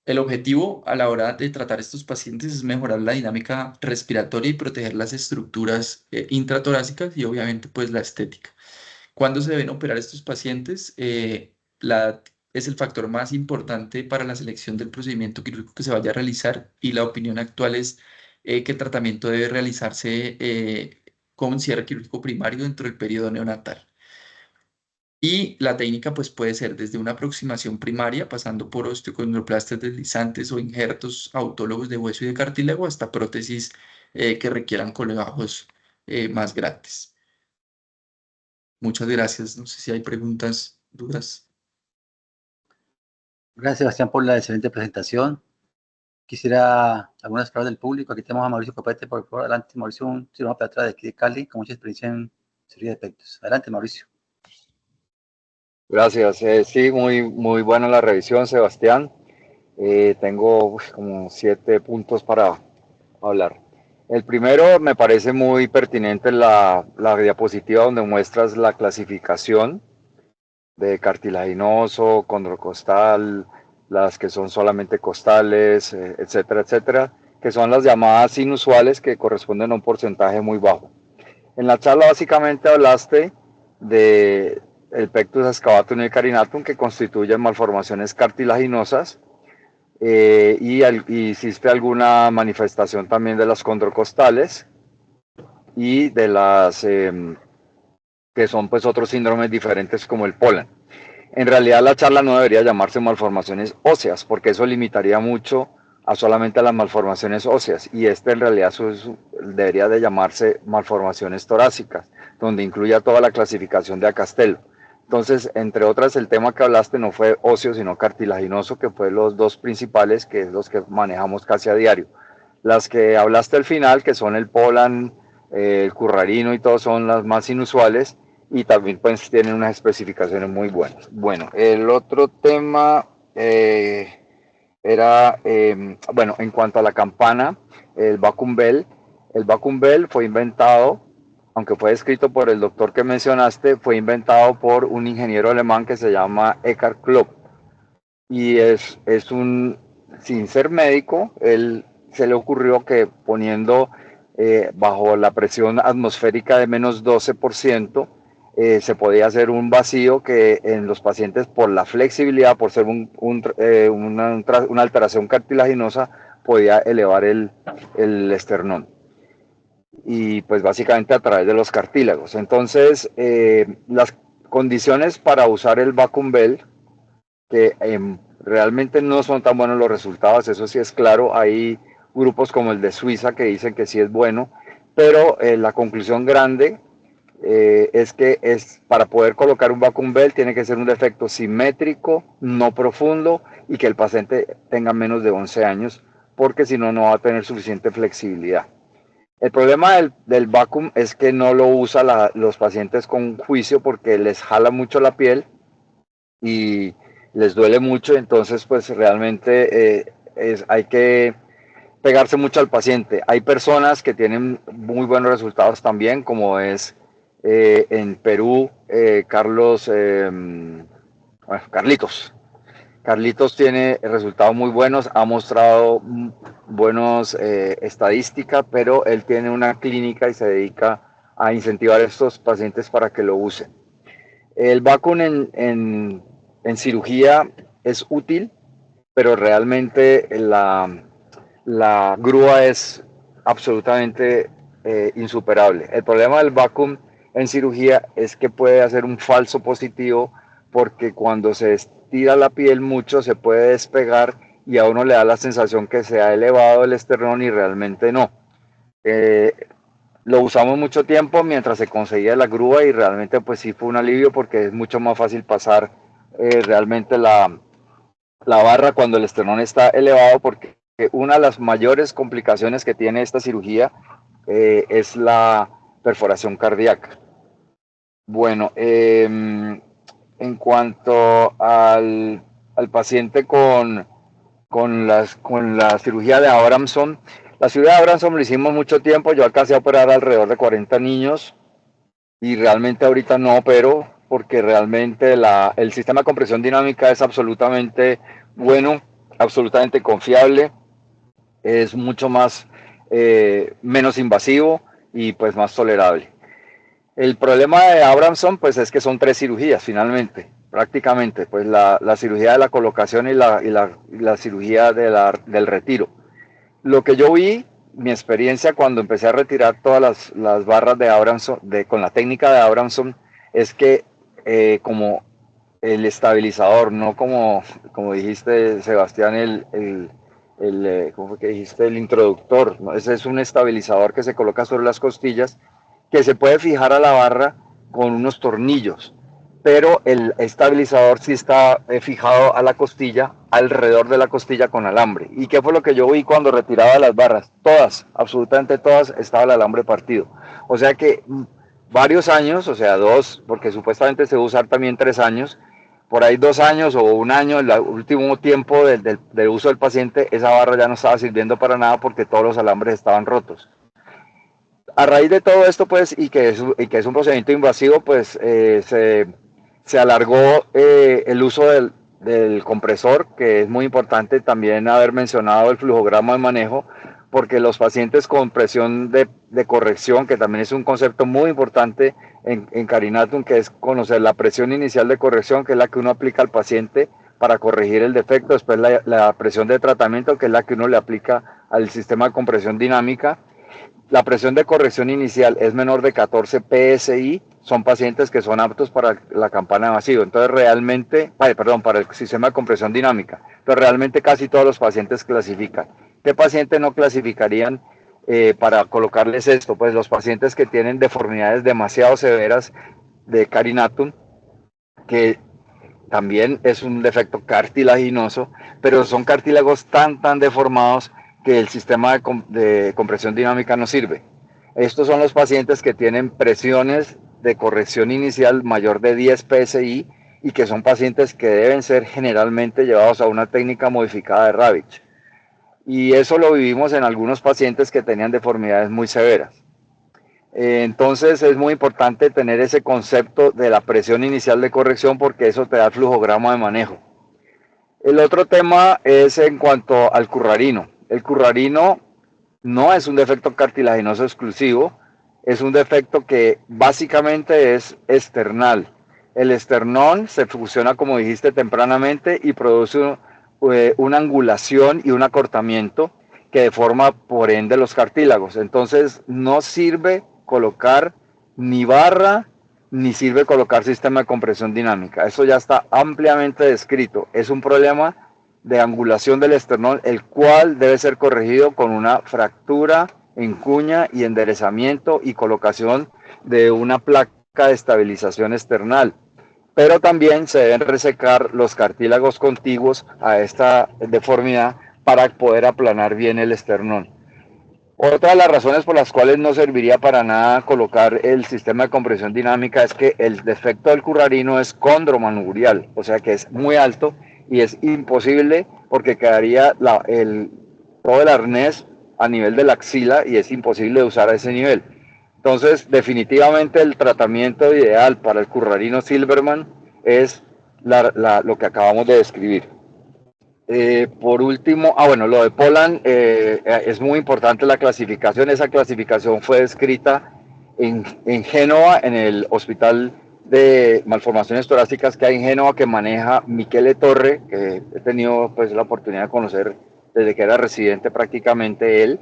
El objetivo a la hora de tratar a estos pacientes es mejorar la dinámica respiratoria y proteger las estructuras intratorácicas y obviamente pues la estética. ¿Cuándo se deben operar estos pacientes? La edad es el factor más importante para la selección del procedimiento quirúrgico que se vaya a realizar y la opinión actual es que el tratamiento debe realizarse con cierre quirúrgico primario dentro del periodo neonatal. Y la técnica pues puede ser desde una aproximación primaria, pasando por osteocondroplastias deslizantes o injertos autólogos de hueso y de cartílago, hasta prótesis que requieran colgajos más grandes. Muchas gracias. No sé si hay preguntas, dudas. Gracias, Sebastián, por la excelente presentación. Quisiera algunas palabras del público. Aquí tenemos a Mauricio Copete, por favor. Adelante, Mauricio, un cirujano pediatra de aquí de Cali, con mucha experiencia en cirugía de pectos. Adelante, Mauricio. Gracias. Sí, muy buena la revisión, Sebastián. Tengo como 7 puntos para hablar. El primero me parece muy pertinente la diapositiva donde muestras la clasificación de cartilaginoso, condrocostal, las que son solamente costales, etcétera, etcétera, que son las llamadas inusuales que corresponden a un porcentaje muy bajo. En la charla básicamente hablaste de el pectus excavatum y el carinatum, que constituyen malformaciones cartilaginosas, y hiciste alguna manifestación también de las condrocostales y de las que son pues otros síndromes diferentes como el polen. En realidad la charla no debería llamarse malformaciones óseas, porque eso limitaría mucho a solamente las malformaciones óseas, y en realidad debería de llamarse malformaciones torácicas, donde incluya toda la clasificación de Castello. Entonces, entre otras, el tema que hablaste no fue óseo, sino cartilaginoso, que fue los dos principales, que es los que manejamos casi a diario. Las que hablaste al final, que son el polan, el currarino y todos, son las más inusuales, y también pues tienen unas especificaciones muy buenas. Bueno, el otro tema era, bueno, en cuanto a la campana, el Vacuum Bell fue inventado, aunque fue escrito por el doctor que mencionaste, fue inventado por un ingeniero alemán que se llama Eckhard Klopp, y es un, sin ser médico, él se le ocurrió que poniendo bajo la presión atmosférica de menos 12%, se podía hacer un vacío que en los pacientes, por la flexibilidad, por ser una alteración cartilaginosa, podía elevar el esternón. Y pues básicamente a través de los cartílagos. Entonces, las condiciones para usar el Vacuum Bell, que realmente no son tan buenos los resultados, eso sí es claro. Hay grupos como el de Suiza que dicen que sí es bueno, pero la conclusión grande es que para poder colocar un Vacuum Bell tiene que ser un defecto simétrico, no profundo, y que el paciente tenga menos de 11 años, porque si no, no va a tener suficiente flexibilidad. El problema del Vacuum es que no lo usan los pacientes con juicio, porque les jala mucho la piel y les duele mucho. Entonces pues realmente hay que pegarse mucho al paciente. Hay personas que tienen muy buenos resultados también, como es en Perú, Carlitos tiene resultados muy buenos, ha mostrado buenos estadísticas, pero él tiene una clínica y se dedica a incentivar a estos pacientes para que lo usen. El Vacuum en cirugía es útil, pero realmente la grúa es absolutamente insuperable. El problema del Vacuum en cirugía es que puede hacer un falso positivo, porque cuando se estira la piel mucho se puede despegar y a uno le da la sensación que se ha elevado el esternón, y realmente no. Lo usamos mucho tiempo mientras se conseguía la grúa, y realmente pues sí fue un alivio, porque es mucho más fácil pasar realmente la barra cuando el esternón está elevado, porque una de las mayores complicaciones que tiene esta cirugía es la perforación cardíaca. Bueno, en cuanto al paciente con la cirugía de Abramson, la cirugía de Abramson lo hicimos mucho tiempo. Yo alcancé a operar alrededor de 40 niños, y realmente ahorita no opero, porque realmente el sistema de compresión dinámica es absolutamente bueno, absolutamente confiable, es mucho más menos invasivo y pues más tolerable. El problema de Abramson pues es que son 3 cirugías finalmente, prácticamente, pues la cirugía de la colocación y la cirugía del retiro. Lo que yo vi, mi experiencia cuando empecé a retirar todas las barras de Abramson, con la técnica de Abramson, es que como el estabilizador, no como dijiste, Sebastián, ¿cómo fue que dijiste? El introductor, ¿no? Ese es un estabilizador que se coloca sobre las costillas, que se puede fijar a la barra con unos tornillos, pero el estabilizador sí está fijado a la costilla, alrededor de la costilla, con alambre. ¿Y qué fue lo que yo vi cuando retiraba las barras? Todas, absolutamente todas, estaba el alambre partido. O sea que varios años, o sea 2, porque supuestamente se va a usar también 3 años, por ahí 2 años o 1 año, el último tiempo del uso del paciente, esa barra ya no estaba sirviendo para nada, porque todos los alambres estaban rotos. A raíz de todo esto, pues, y que es un procedimiento invasivo, pues se alargó el uso del compresor, que es muy importante también haber mencionado el flujograma de manejo, porque los pacientes con presión de corrección, que también es un concepto muy importante en Carinatum, que es conocer la presión inicial de corrección, que es la que uno aplica al paciente para corregir el defecto, después la presión de tratamiento, que es la que uno le aplica al sistema de compresión dinámica. La presión de corrección inicial es menor de 14 PSI, son pacientes que son aptos para la campana de vacío. Entonces realmente, para el sistema de compresión dinámica. Entonces realmente casi todos los pacientes clasifican. ¿Qué pacientes no clasificarían para colocarles esto? Pues los pacientes que tienen deformidades demasiado severas de carinatum, que también es un defecto cartilaginoso, pero son cartílagos tan deformados que el sistema de compresión dinámica no sirve. Estos son los pacientes que tienen presiones de corrección inicial mayor de 10 PSI y que son pacientes que deben ser generalmente llevados a una técnica modificada de Ravitch. Y eso lo vivimos en algunos pacientes que tenían deformidades muy severas. Entonces es muy importante tener ese concepto de la presión inicial de corrección porque eso te da el flujograma de manejo. El otro tema es en cuanto al currarino. El currarino no es un defecto cartilaginoso exclusivo, es un defecto que básicamente es external. El esternón se fusiona, como dijiste tempranamente, y produce una angulación y un acortamiento que deforma por ende los cartílagos. Entonces no sirve colocar ni barra ni sirve colocar sistema de compresión dinámica. Eso ya está ampliamente descrito. Es un problema de angulación del esternón, el cual debe ser corregido con una fractura en cuña y enderezamiento y colocación de una placa de estabilización external. Pero también se deben resecar los cartílagos contiguos a esta deformidad para poder aplanar bien el esternón. Otra de las razones por las cuales no serviría para nada colocar el sistema de compresión dinámica es que el defecto del currarino es condromanuburial, o sea que es muy alto y es imposible porque quedaría todo el arnés a nivel de la axila y es imposible usar a ese nivel. Entonces, definitivamente el tratamiento ideal para el currarino Silverman es lo que acabamos de describir. Por último, bueno, lo de Poland es muy importante la clasificación. Esa clasificación fue escrita en Génova, en el Hospital de Malformaciones Torácicas que hay en Génova, que maneja Michele Torre, que he tenido pues la oportunidad de conocer desde que era residente prácticamente él.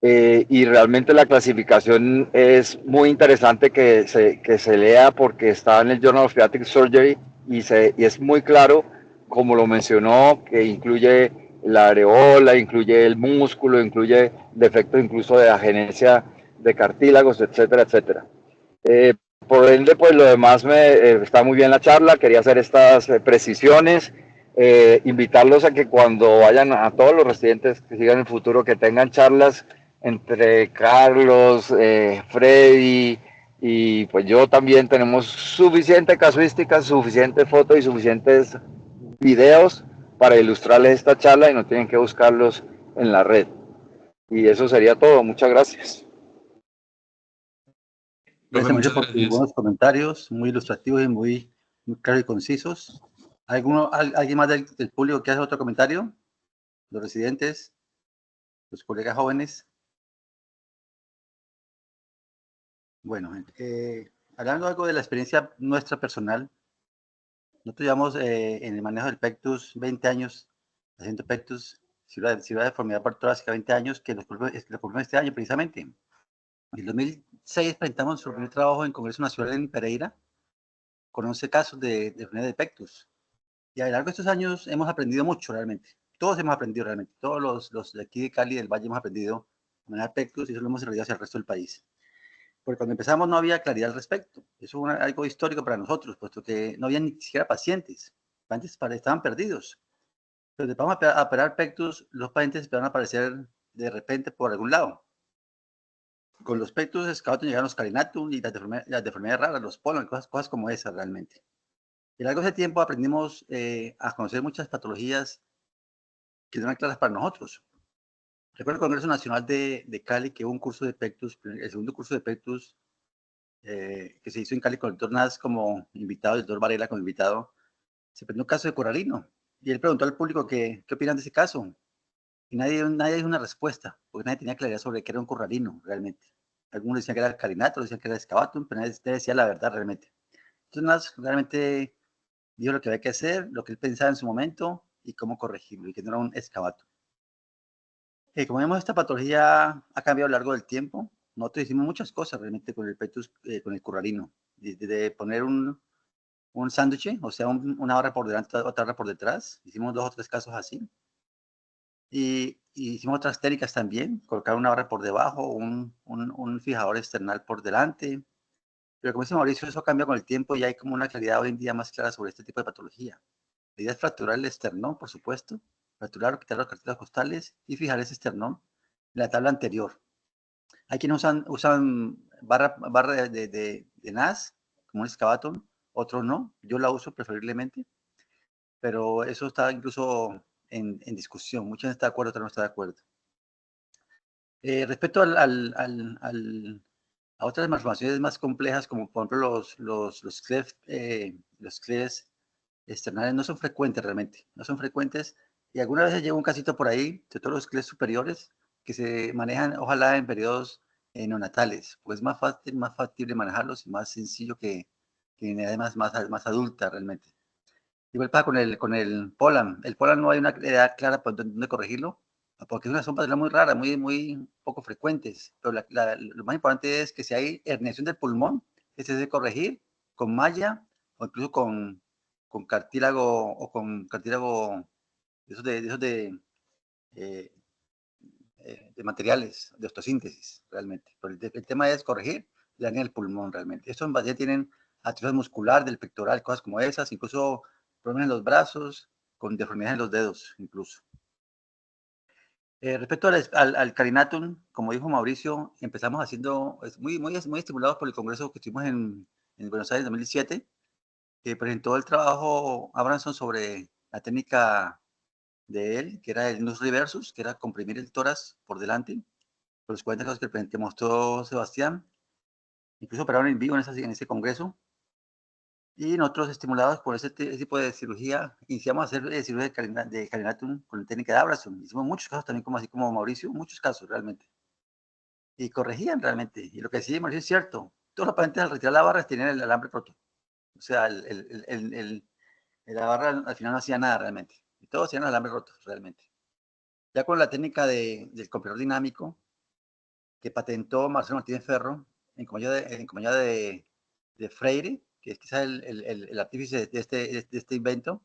Y realmente la clasificación es muy interesante que se lea porque está en el Journal of Pediatric Surgery y es muy claro, como lo mencionó, que incluye la areola, incluye el músculo, incluye defectos incluso de agenesia de cartílagos, etcétera, etcétera. Por ende, pues lo demás está muy bien la charla, quería hacer estas precisiones, invitarlos a que cuando vayan a todos los residentes que sigan en el futuro, que tengan charlas entre Carlos, Freddy y pues yo también tenemos suficiente casuística, suficiente fotos y suficientes videos para ilustrarles esta charla y no tienen que buscarlos en la red. Y eso sería todo. Muchas gracias. Gracias mucho Muchas por tus gracias. buenos comentarios, muy ilustrativos y muy claros y concisos. ¿Alguien más del público que hace otro comentario? ¿Los residentes? ¿Los colegas jóvenes? Bueno, hablando algo de la experiencia nuestra personal, nosotros llevamos en el manejo del pectus 20 años haciendo pectus, cirugía de deformidad torácica 20 años, que lo cumplimos este año precisamente. En el 2006 presentamos nuestro primer trabajo en Congreso Nacional en Pereira, con 11 casos de deformidad de pectus. Y a lo largo de estos años hemos aprendido mucho realmente. Todos hemos aprendido realmente. Todos los de aquí de Cali, del Valle, hemos aprendido a manejar pectus y eso lo hemos desarrollado hacia el resto del país. Porque cuando empezamos no había claridad al respecto. Eso fue algo histórico para nosotros, puesto que no había ni siquiera pacientes. Los pacientes estaban perdidos. Pero vamos a operar pectus, los pacientes empezaron a aparecer de repente por algún lado. Con los pectus escatos llegaron los carinatum y las deformidades raras, los polos, cosas como esas realmente. Y a lo largo de ese tiempo aprendimos a conocer muchas patologías que no eran claras para nosotros. Recuerdo el Congreso Nacional de Cali que hubo un curso de Pectus, el segundo curso de Pectus, que se hizo en Cali con el doctor Nas como invitado, el doctor Varela como invitado. Se presentó un caso de corralino y él preguntó al público qué opinan de ese caso. Y nadie dio una respuesta, porque nadie tenía claridad sobre qué era un corralino realmente. Algunos decían que era carinato, otros decían que era excavatum, pero nadie decía la verdad realmente. Entonces, Nas realmente dijo lo que había que hacer, lo que él pensaba en su momento y cómo corregirlo, y que no era un excavatum. Como vemos, esta patología ha cambiado a lo largo del tiempo. Nosotros hicimos muchas cosas realmente con el Pectus, con el corralino. Desde poner un sándwich, o sea, una barra por delante, otra barra por detrás. Hicimos 2 o 3 casos así. Y hicimos otras técnicas también, colocar una barra por debajo, un fijador external por delante. Pero como dice Mauricio, eso cambia con el tiempo y hay como una claridad hoy en día más clara sobre este tipo de patología. La idea es fracturar el esternón, por supuesto, fracturar o quitar las cartílagas costales y fijar ese esternón en la tabla anterior. Hay quienes usan barra de NAS, como un excavatum, otros no. Yo la uso preferiblemente, pero eso está incluso en discusión. Mucha gente está de acuerdo, otra no está de acuerdo. Respecto a otras malformaciones más complejas, como por ejemplo los clefs externales, no son frecuentes realmente, no son frecuentes. Y algunas veces llega un casito por ahí, sobre todo los clefs superiores, que se manejan ojalá en periodos neonatales, pues es más fácil, más factible manejarlos y más sencillo que en edades más adulta realmente. Igual pasa con el Polan. El Polan no hay una edad clara por dónde corregirlo, porque es una sopa muy rara, muy poco frecuentes. Pero lo más importante es que si hay herniación del pulmón, que se debe corregir con malla o incluso con cartílago o con cartílago eh, de materiales de osteosíntesis, realmente. Pero el tema es corregir la hernia del pulmón, realmente. Estos en base tienen atrofia muscular del pectoral, cosas como esas, incluso problemas en los brazos, con deformidades en los dedos, incluso. Respecto al carinatum, como dijo Mauricio, empezamos haciendo, muy estimulados por el congreso que estuvimos en Buenos Aires en 2017, que presentó el trabajo Abramson sobre la técnica de él, que era el nus reversus, que era comprimir el tórax por delante, por los 40 casos que mostró Sebastián. Incluso operaron en vivo en ese congreso. Y nosotros, estimulados por ese tipo de cirugía, iniciamos a hacer cirugía de carinatum con la técnica de Abramson. Hicimos muchos casos también, así como Mauricio, muchos casos realmente. Y corregían realmente. Y lo que decía Mauricio es cierto. Todos los pacientes al retirar la barra tenían el alambre roto. O sea, la barra al final no hacía nada realmente. Y todos tenían el alambre roto realmente. Ya con la técnica del compresor dinámico, que patentó Marcelo Martínez Ferro, en compañía de Freire, que es quizás el artífice de este invento,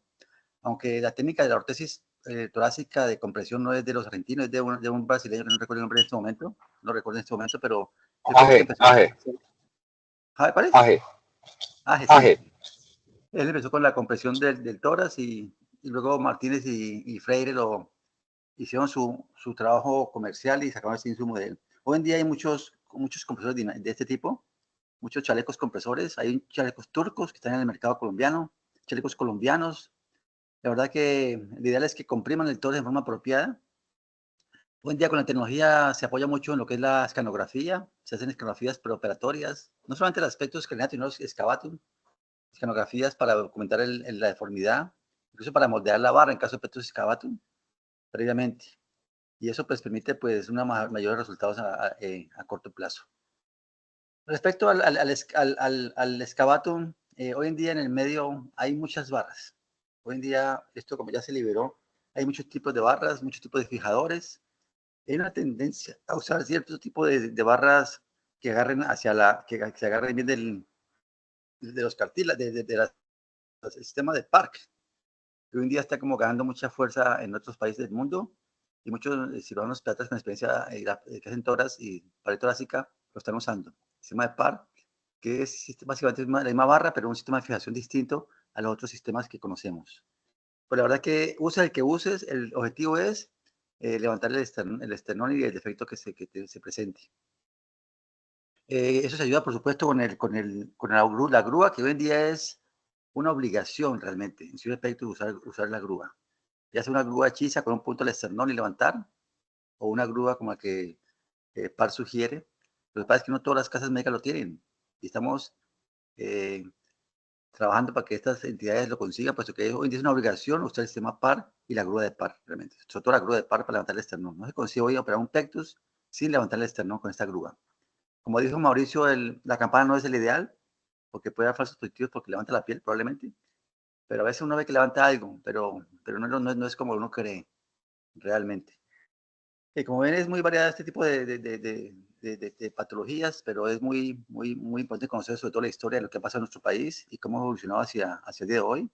aunque la técnica de la ortesis torácica de compresión no es de los argentinos, es de un brasileño que no recuerdo el nombre en este momento, no recuerdo en este momento, pero Aje. ¿cuál es? Aje. Aje, sí. Él empezó con la compresión del tórax y luego Martínez y Freire hicieron su trabajo comercial y sacaron ese insumo de él. Hoy en día hay muchos compresores de este tipo, muchos chalecos compresores. Hay chalecos turcos que están en el mercado colombiano, chalecos colombianos. La verdad que lo ideal es que compriman el tórax de forma apropiada. Hoy en día con la tecnología se apoya mucho en lo que es la escanografía. Se hacen escanografías preoperatorias, no solamente el aspecto escaneato, sino excavatum, escanografías para documentar la deformidad, incluso para moldear la barra en caso de petus excavatum previamente. Y eso pues permite pues mayores resultados a corto plazo. Respecto al excavatum, hoy en día en el medio hay muchas barras. Hoy en día esto como ya se liberó, hay muchos tipos de barras, muchos tipos de fijadores. Hay una tendencia a usar cierto tipo de barras que agarren que se agarren bien de los cartílagos, del sistema de Park, que hoy en día está como ganando mucha fuerza en otros países del mundo y muchos cirujanos pediatras con experiencia que hacen toras y pared torácica lo están usando. El sistema de PAR, que es básicamente la misma barra, pero un sistema de fijación distinto a los otros sistemas que conocemos. Pues la verdad que usa el que uses, el objetivo es levantar el esternón y el defecto que se presente. Eso se ayuda, por supuesto, con la grúa, que hoy en día es una obligación realmente, en su aspecto, usar la grúa. Ya sea una grúa hechiza con un punto al esternón y levantar, o una grúa como la que PAR sugiere. Lo que pasa es que no todas las casas médicas lo tienen y estamos trabajando para que estas entidades lo consigan, puesto que hoy en día es una obligación usar el sistema PAR y la grúa de PAR, realmente. Sobre todo la grúa de PAR para levantar el esternón. No se consigue hoy operar un pectus sin levantar el esternón con esta grúa. Como dijo Mauricio, la campana no es el ideal, porque puede dar falsos positivos porque levanta la piel probablemente, pero a veces uno ve que levanta algo, pero no es como uno cree realmente. Como ven, es muy variada este tipo de patologías, pero es muy importante conocer sobre todo la historia de lo que ha pasado en nuestro país y cómo ha evolucionado hacia el día de hoy.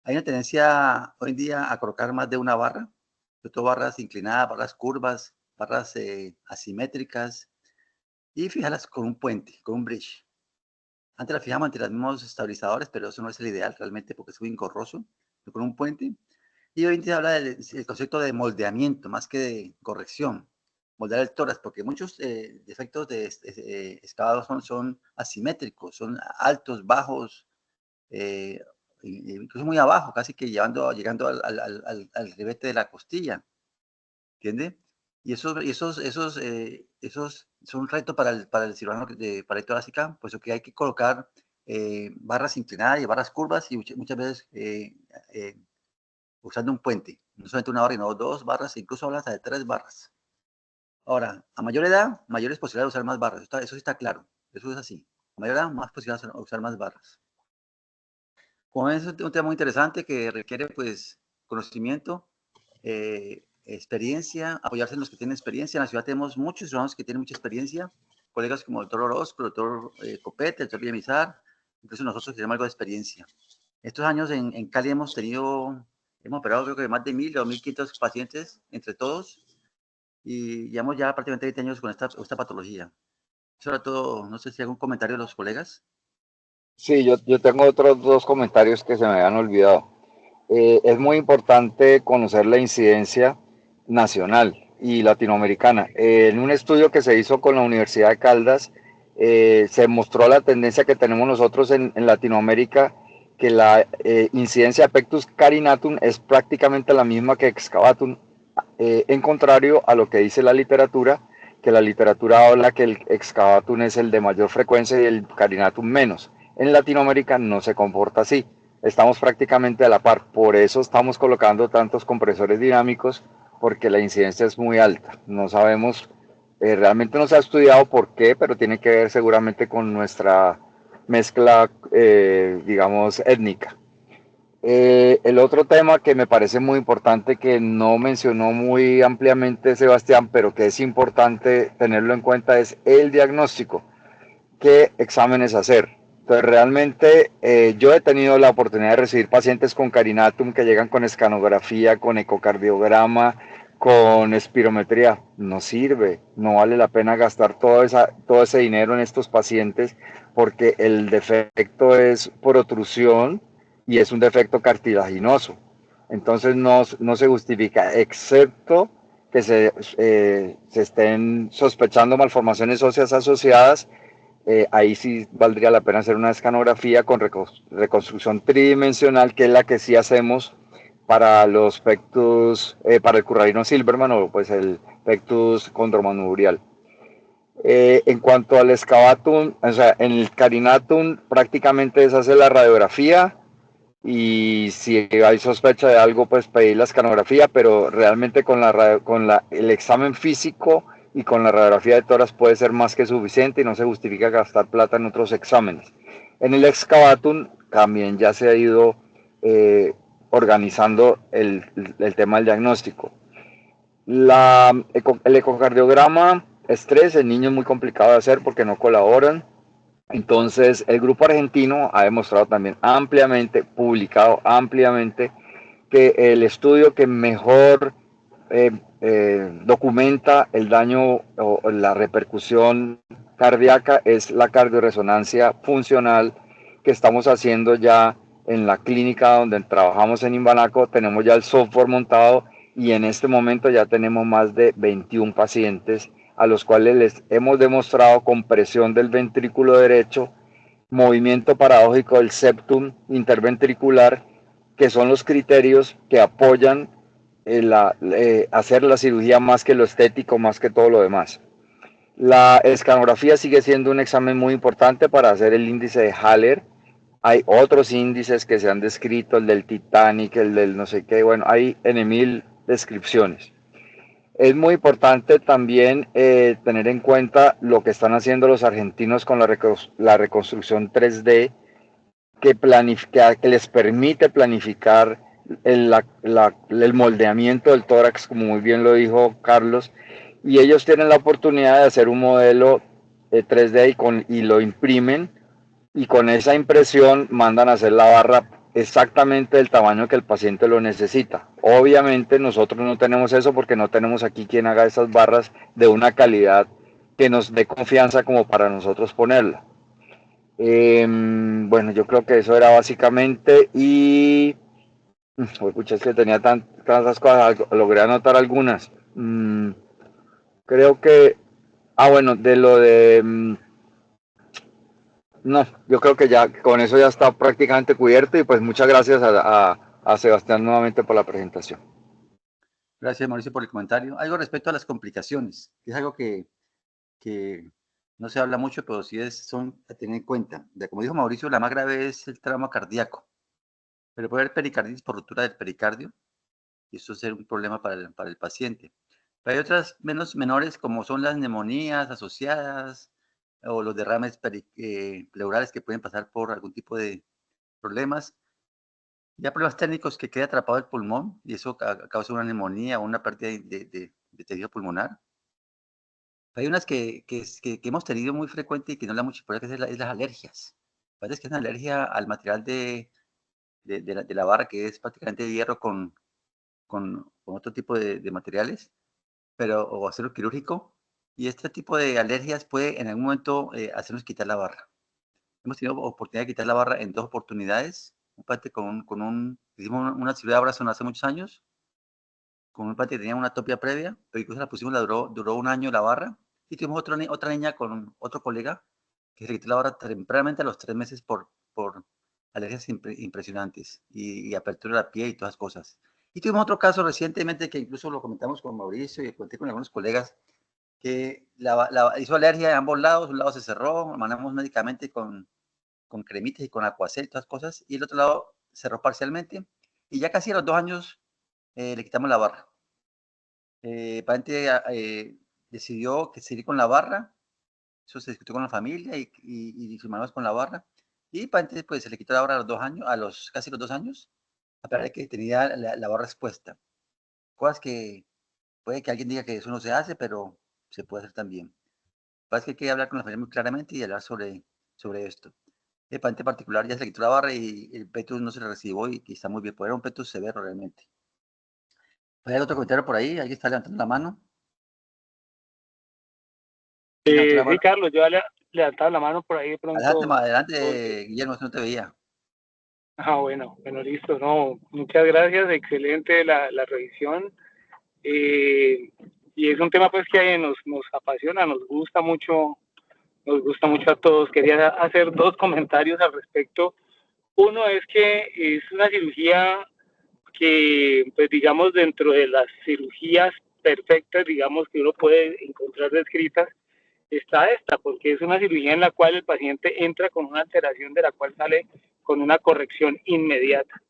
Hay una tendencia hoy en día a colocar más de una barra, sobre todo barras inclinadas, barras curvas, barras asimétricas, y fijarlas con un puente, con un bridge. Antes las fijamos ante los mismos estabilizadores, pero eso no es el ideal realmente porque es muy engorroso, con un puente. Y hoy en día habla del concepto de moldeamiento más que de corrección. Moldear el tórax, porque muchos defectos de excavados son asimétricos, son altos, bajos, incluso muy abajo, casi que llegando al ribete de la costilla, ¿entiende? Y esos son un reto para el cirujano de pared torácica, puesto que hay que colocar barras inclinadas y barras curvas y muchas veces usando un puente, no solamente una barra, sino dos barras, incluso hablas de 3 barras. Ahora, a mayor edad, mayores posibilidades de usar más barras, eso sí está claro, eso es así. A mayor edad, más posibilidades de usar más barras. Como ven, es un tema muy interesante que requiere, pues, conocimiento, experiencia, apoyarse en los que tienen experiencia. En la ciudad tenemos muchos ciudadanos que tienen mucha experiencia, colegas como el doctor Orozco, el doctor Copete, el doctor Villamizar, incluso nosotros que tenemos algo de experiencia. Estos años en Cali hemos operado creo que más de 1.000 o 1.500 pacientes entre todos y llevamos ya prácticamente 20 años con esta patología. Eso era todo. No sé si hay algún comentario de los colegas. Sí, yo tengo otros dos comentarios que se me habían olvidado. Es muy importante conocer la incidencia nacional y latinoamericana. En un estudio que se hizo con la Universidad de Caldas, se mostró la tendencia que tenemos nosotros en Latinoamérica, que la incidencia de Pectus carinatum es prácticamente la misma que excavatum, en contrario a lo que dice la literatura, que la literatura habla que el excavatum es el de mayor frecuencia y el carinatum menos. En Latinoamérica no se comporta así. Estamos prácticamente a la par, por eso estamos colocando tantos compresores dinámicos, porque la incidencia es muy alta. No sabemos, realmente no se ha estudiado por qué, pero tiene que ver seguramente con nuestra mezcla, digamos, étnica. El otro tema que me parece muy importante, que no mencionó muy ampliamente Sebastián, pero que es importante tenerlo en cuenta, es el diagnóstico. ¿Qué exámenes hacer? Entonces, realmente yo he tenido la oportunidad de recibir pacientes con carinatum que llegan con escanografía, con ecocardiograma, con espirometría. No sirve, no vale la pena gastar todo ese dinero en estos pacientes porque el defecto es protrusión y es un defecto cartilaginoso. Entonces no se justifica, excepto que se estén sospechando malformaciones óseas asociadas. Ahí sí valdría la pena hacer una escanografía con reconstrucción tridimensional, que es la que sí hacemos para los pectus, para el currarino Silberman o pues el pectus condromanuburial. En cuanto al excavatum, o sea, en el carinatum prácticamente se hace la radiografía y si hay sospecha de algo, pues pedir la escanografía, pero realmente con el examen físico y con la radiografía de tórax puede ser más que suficiente y no se justifica gastar plata en otros exámenes. En el excavatum también ya se ha ido organizando el tema del diagnóstico. El ecocardiograma estrés, el niño es muy complicado de hacer porque no colaboran. Entonces, el grupo argentino ha demostrado también ampliamente, publicado ampliamente, que el estudio que mejor documenta el daño o la repercusión cardíaca es la cardioresonancia funcional que estamos haciendo ya en la clínica donde trabajamos en Imbanaco. Tenemos ya el software montado y en este momento ya tenemos más de 21 pacientes a los cuales les hemos demostrado compresión del ventrículo derecho, movimiento paradójico del septum interventricular, que son los criterios que apoyan hacer la cirugía más que lo estético, más que todo lo demás. La escanografía sigue siendo un examen muy importante para hacer el índice de Haller. Hay otros índices que se han descrito, el del Titanic, el del no sé qué, bueno, hay en mil descripciones. Es muy importante también tener en cuenta lo que están haciendo los argentinos con la reconstrucción 3D, que les permite planificar el moldeamiento del tórax, como muy bien lo dijo Carlos, y ellos tienen la oportunidad de hacer un modelo 3D y lo imprimen, y con esa impresión mandan a hacer la barra exactamente del tamaño que el paciente lo necesita. Obviamente nosotros no tenemos eso porque no tenemos aquí quien haga esas barras de una calidad que nos dé confianza como para nosotros ponerla. Bueno, yo creo que eso era básicamente y... Escuché que tenía tantas cosas, logré anotar algunas. Creo que... Ah, bueno, de lo de... No, yo creo que ya con eso ya está prácticamente cubierto y pues muchas gracias a Sebastián nuevamente por la presentación. Gracias, Mauricio, por el comentario. Algo respecto a las complicaciones, que es algo que no se habla mucho, pero sí son a tener en cuenta. Como dijo Mauricio, la más grave es el trauma cardíaco, pero puede haber pericarditis por ruptura del pericardio, y eso ser un problema para el paciente. Pero hay otras menores, como son las neumonías asociadas o los derrames pleurales que pueden pasar por algún tipo de problemas. Ya problemas técnicos que quede atrapado el pulmón y eso causa una neumonía o una pérdida de tejido pulmonar. Hay unas que hemos tenido muy frecuente y que no la mucho por que es las alergias. Parece que es una alergia al material de la barra, que es prácticamente hierro con otro tipo de materiales, o acero quirúrgico. Y este tipo de alergias puede en algún momento hacernos quitar la barra. Hemos tenido oportunidad de quitar la barra en 2 oportunidades. Un paciente hicimos una cirugía de brazo hace muchos años, con un paciente que tenía una atopia previa, pero incluso la pusimos, duró 1 año la barra. Y tuvimos otra niña con otro colega que se le quitó la barra tempranamente a los 3 meses por alergias impresionantes y apertura de la piel y todas las cosas. Y tuvimos otro caso recientemente que incluso lo comentamos con Mauricio y conté con algunos colegas, que hizo alergia de ambos lados. Un lado se cerró, mandamos médicamente con cremitas y con Aquacel y todas las cosas, y el otro lado cerró parcialmente, y ya casi a los 2 años le quitamos la barra. El paciente decidió que seguir con la barra, eso se discutió con la familia y firmamos con la barra, y el paciente pues se le quitó la barra a los 2 años, casi los 2 años, a pesar de que tenía la barra expuesta. Cosas que puede que alguien diga que eso no se hace, pero se puede hacer también. Lo que pasa es que hay que hablar con la familia muy claramente y hablar sobre esto. El paciente particular ya se le quitó la barra y el petus no se le recibió y está muy bien, porque era un petus severo realmente. ¿Hay otro comentario por ahí? ¿Alguien está levantando la mano? Sí, Carlos, yo levantaba la mano por ahí de pronto. Adelante, Guillermo, no te veía. Bueno, listo. No, muchas gracias, excelente la revisión. Y es un tema pues que nos apasiona, nos gusta mucho a todos. Quería hacer 2 comentarios al respecto. Uno es que es una cirugía que, pues digamos, dentro de las cirugías perfectas, digamos, que uno puede encontrar descritas, está esta, porque es una cirugía en la cual el paciente entra con una alteración de la cual sale con una corrección inmediata.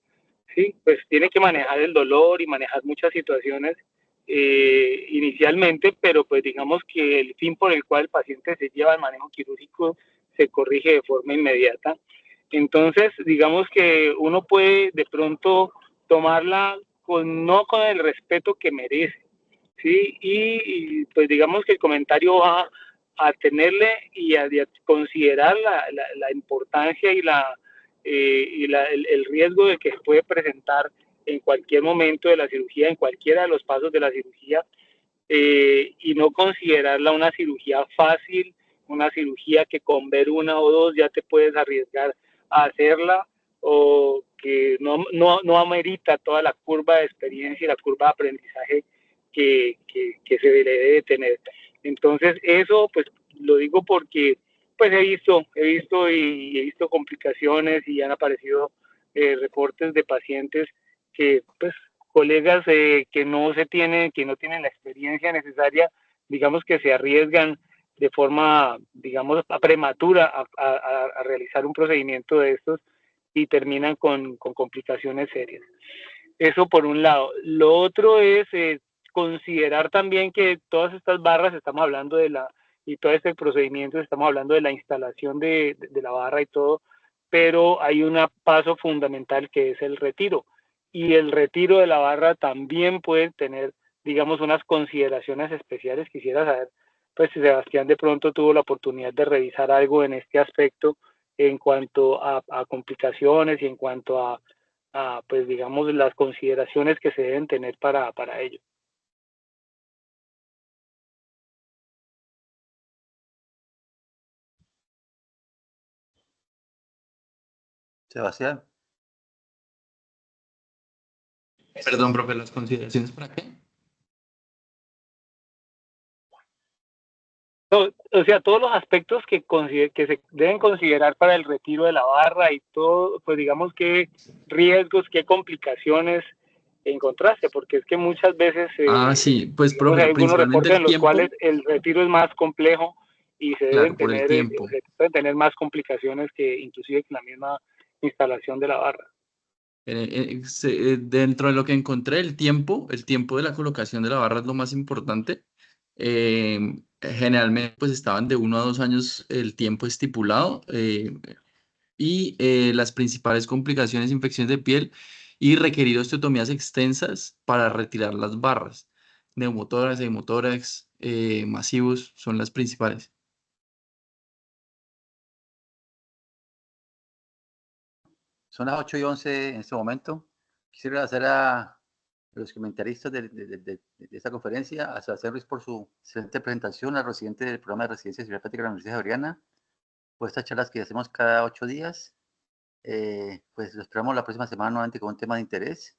Sí, pues tiene que manejar el dolor y manejar muchas situaciones inicialmente, pero pues digamos que el fin por el cual el paciente se lleva al manejo quirúrgico se corrige de forma inmediata. Entonces, digamos que uno puede de pronto tomarla no con el respeto que merece, ¿sí? Y pues digamos que el comentario va a tenerle y a considerar la importancia y el riesgo de que se puede presentar en cualquier momento de la cirugía, en cualquiera de los pasos de la cirugía, y no considerarla una cirugía fácil, una cirugía que con ver 1 o 2 ya te puedes arriesgar a hacerla, o que no amerita toda la curva de experiencia y la curva de aprendizaje que se le debe tener. Entonces eso pues lo digo porque pues he visto complicaciones y han aparecido reportes de pacientes que pues colegas que no tienen la experiencia necesaria, digamos que se arriesgan de forma, digamos, prematura a realizar un procedimiento de estos y terminan con complicaciones serias. Eso por un lado. Lo otro es considerar también que todas estas barras, estamos hablando y todo este procedimiento, estamos hablando de la instalación de la barra y todo, pero hay un paso fundamental que es el retiro. Y el retiro de la barra también puede tener, digamos, unas consideraciones especiales. Quisiera saber, pues, si Sebastián de pronto tuvo la oportunidad de revisar algo en este aspecto en cuanto a complicaciones y en cuanto a pues, digamos, las consideraciones que se deben tener para ello. Sebastián, Perdón, profe, ¿las consideraciones para qué? O sea, todos los aspectos que se deben considerar para el retiro de la barra y todo, pues digamos qué riesgos, qué complicaciones encontraste, porque es que muchas veces Sí, pues, digamos, hay profe, algunos principalmente reportes el en los cuales tiempo, el retiro es más complejo y se claro, por el tiempo. pueden tener más complicaciones que inclusive que la misma instalación de la barra. Dentro de lo que encontré, el tiempo de la colocación de la barra es lo más importante. Generalmente, pues estaban de 1 a 2 años el tiempo estipulado y las principales complicaciones, infecciones de piel y requerir osteotomías extensas para retirar las barras. Neumotórax, hemotórax, masivos son las principales. son las 8:11 en este momento. Quisiera hacer a los comentaristas de esta conferencia, a Sebastián Ruiz por su excelente presentación, al residente del programa de residencia de cibernética de la Universidad Javeriana, por estas charlas que hacemos cada 8 días. Pues lo esperamos la próxima semana nuevamente con un tema de interés.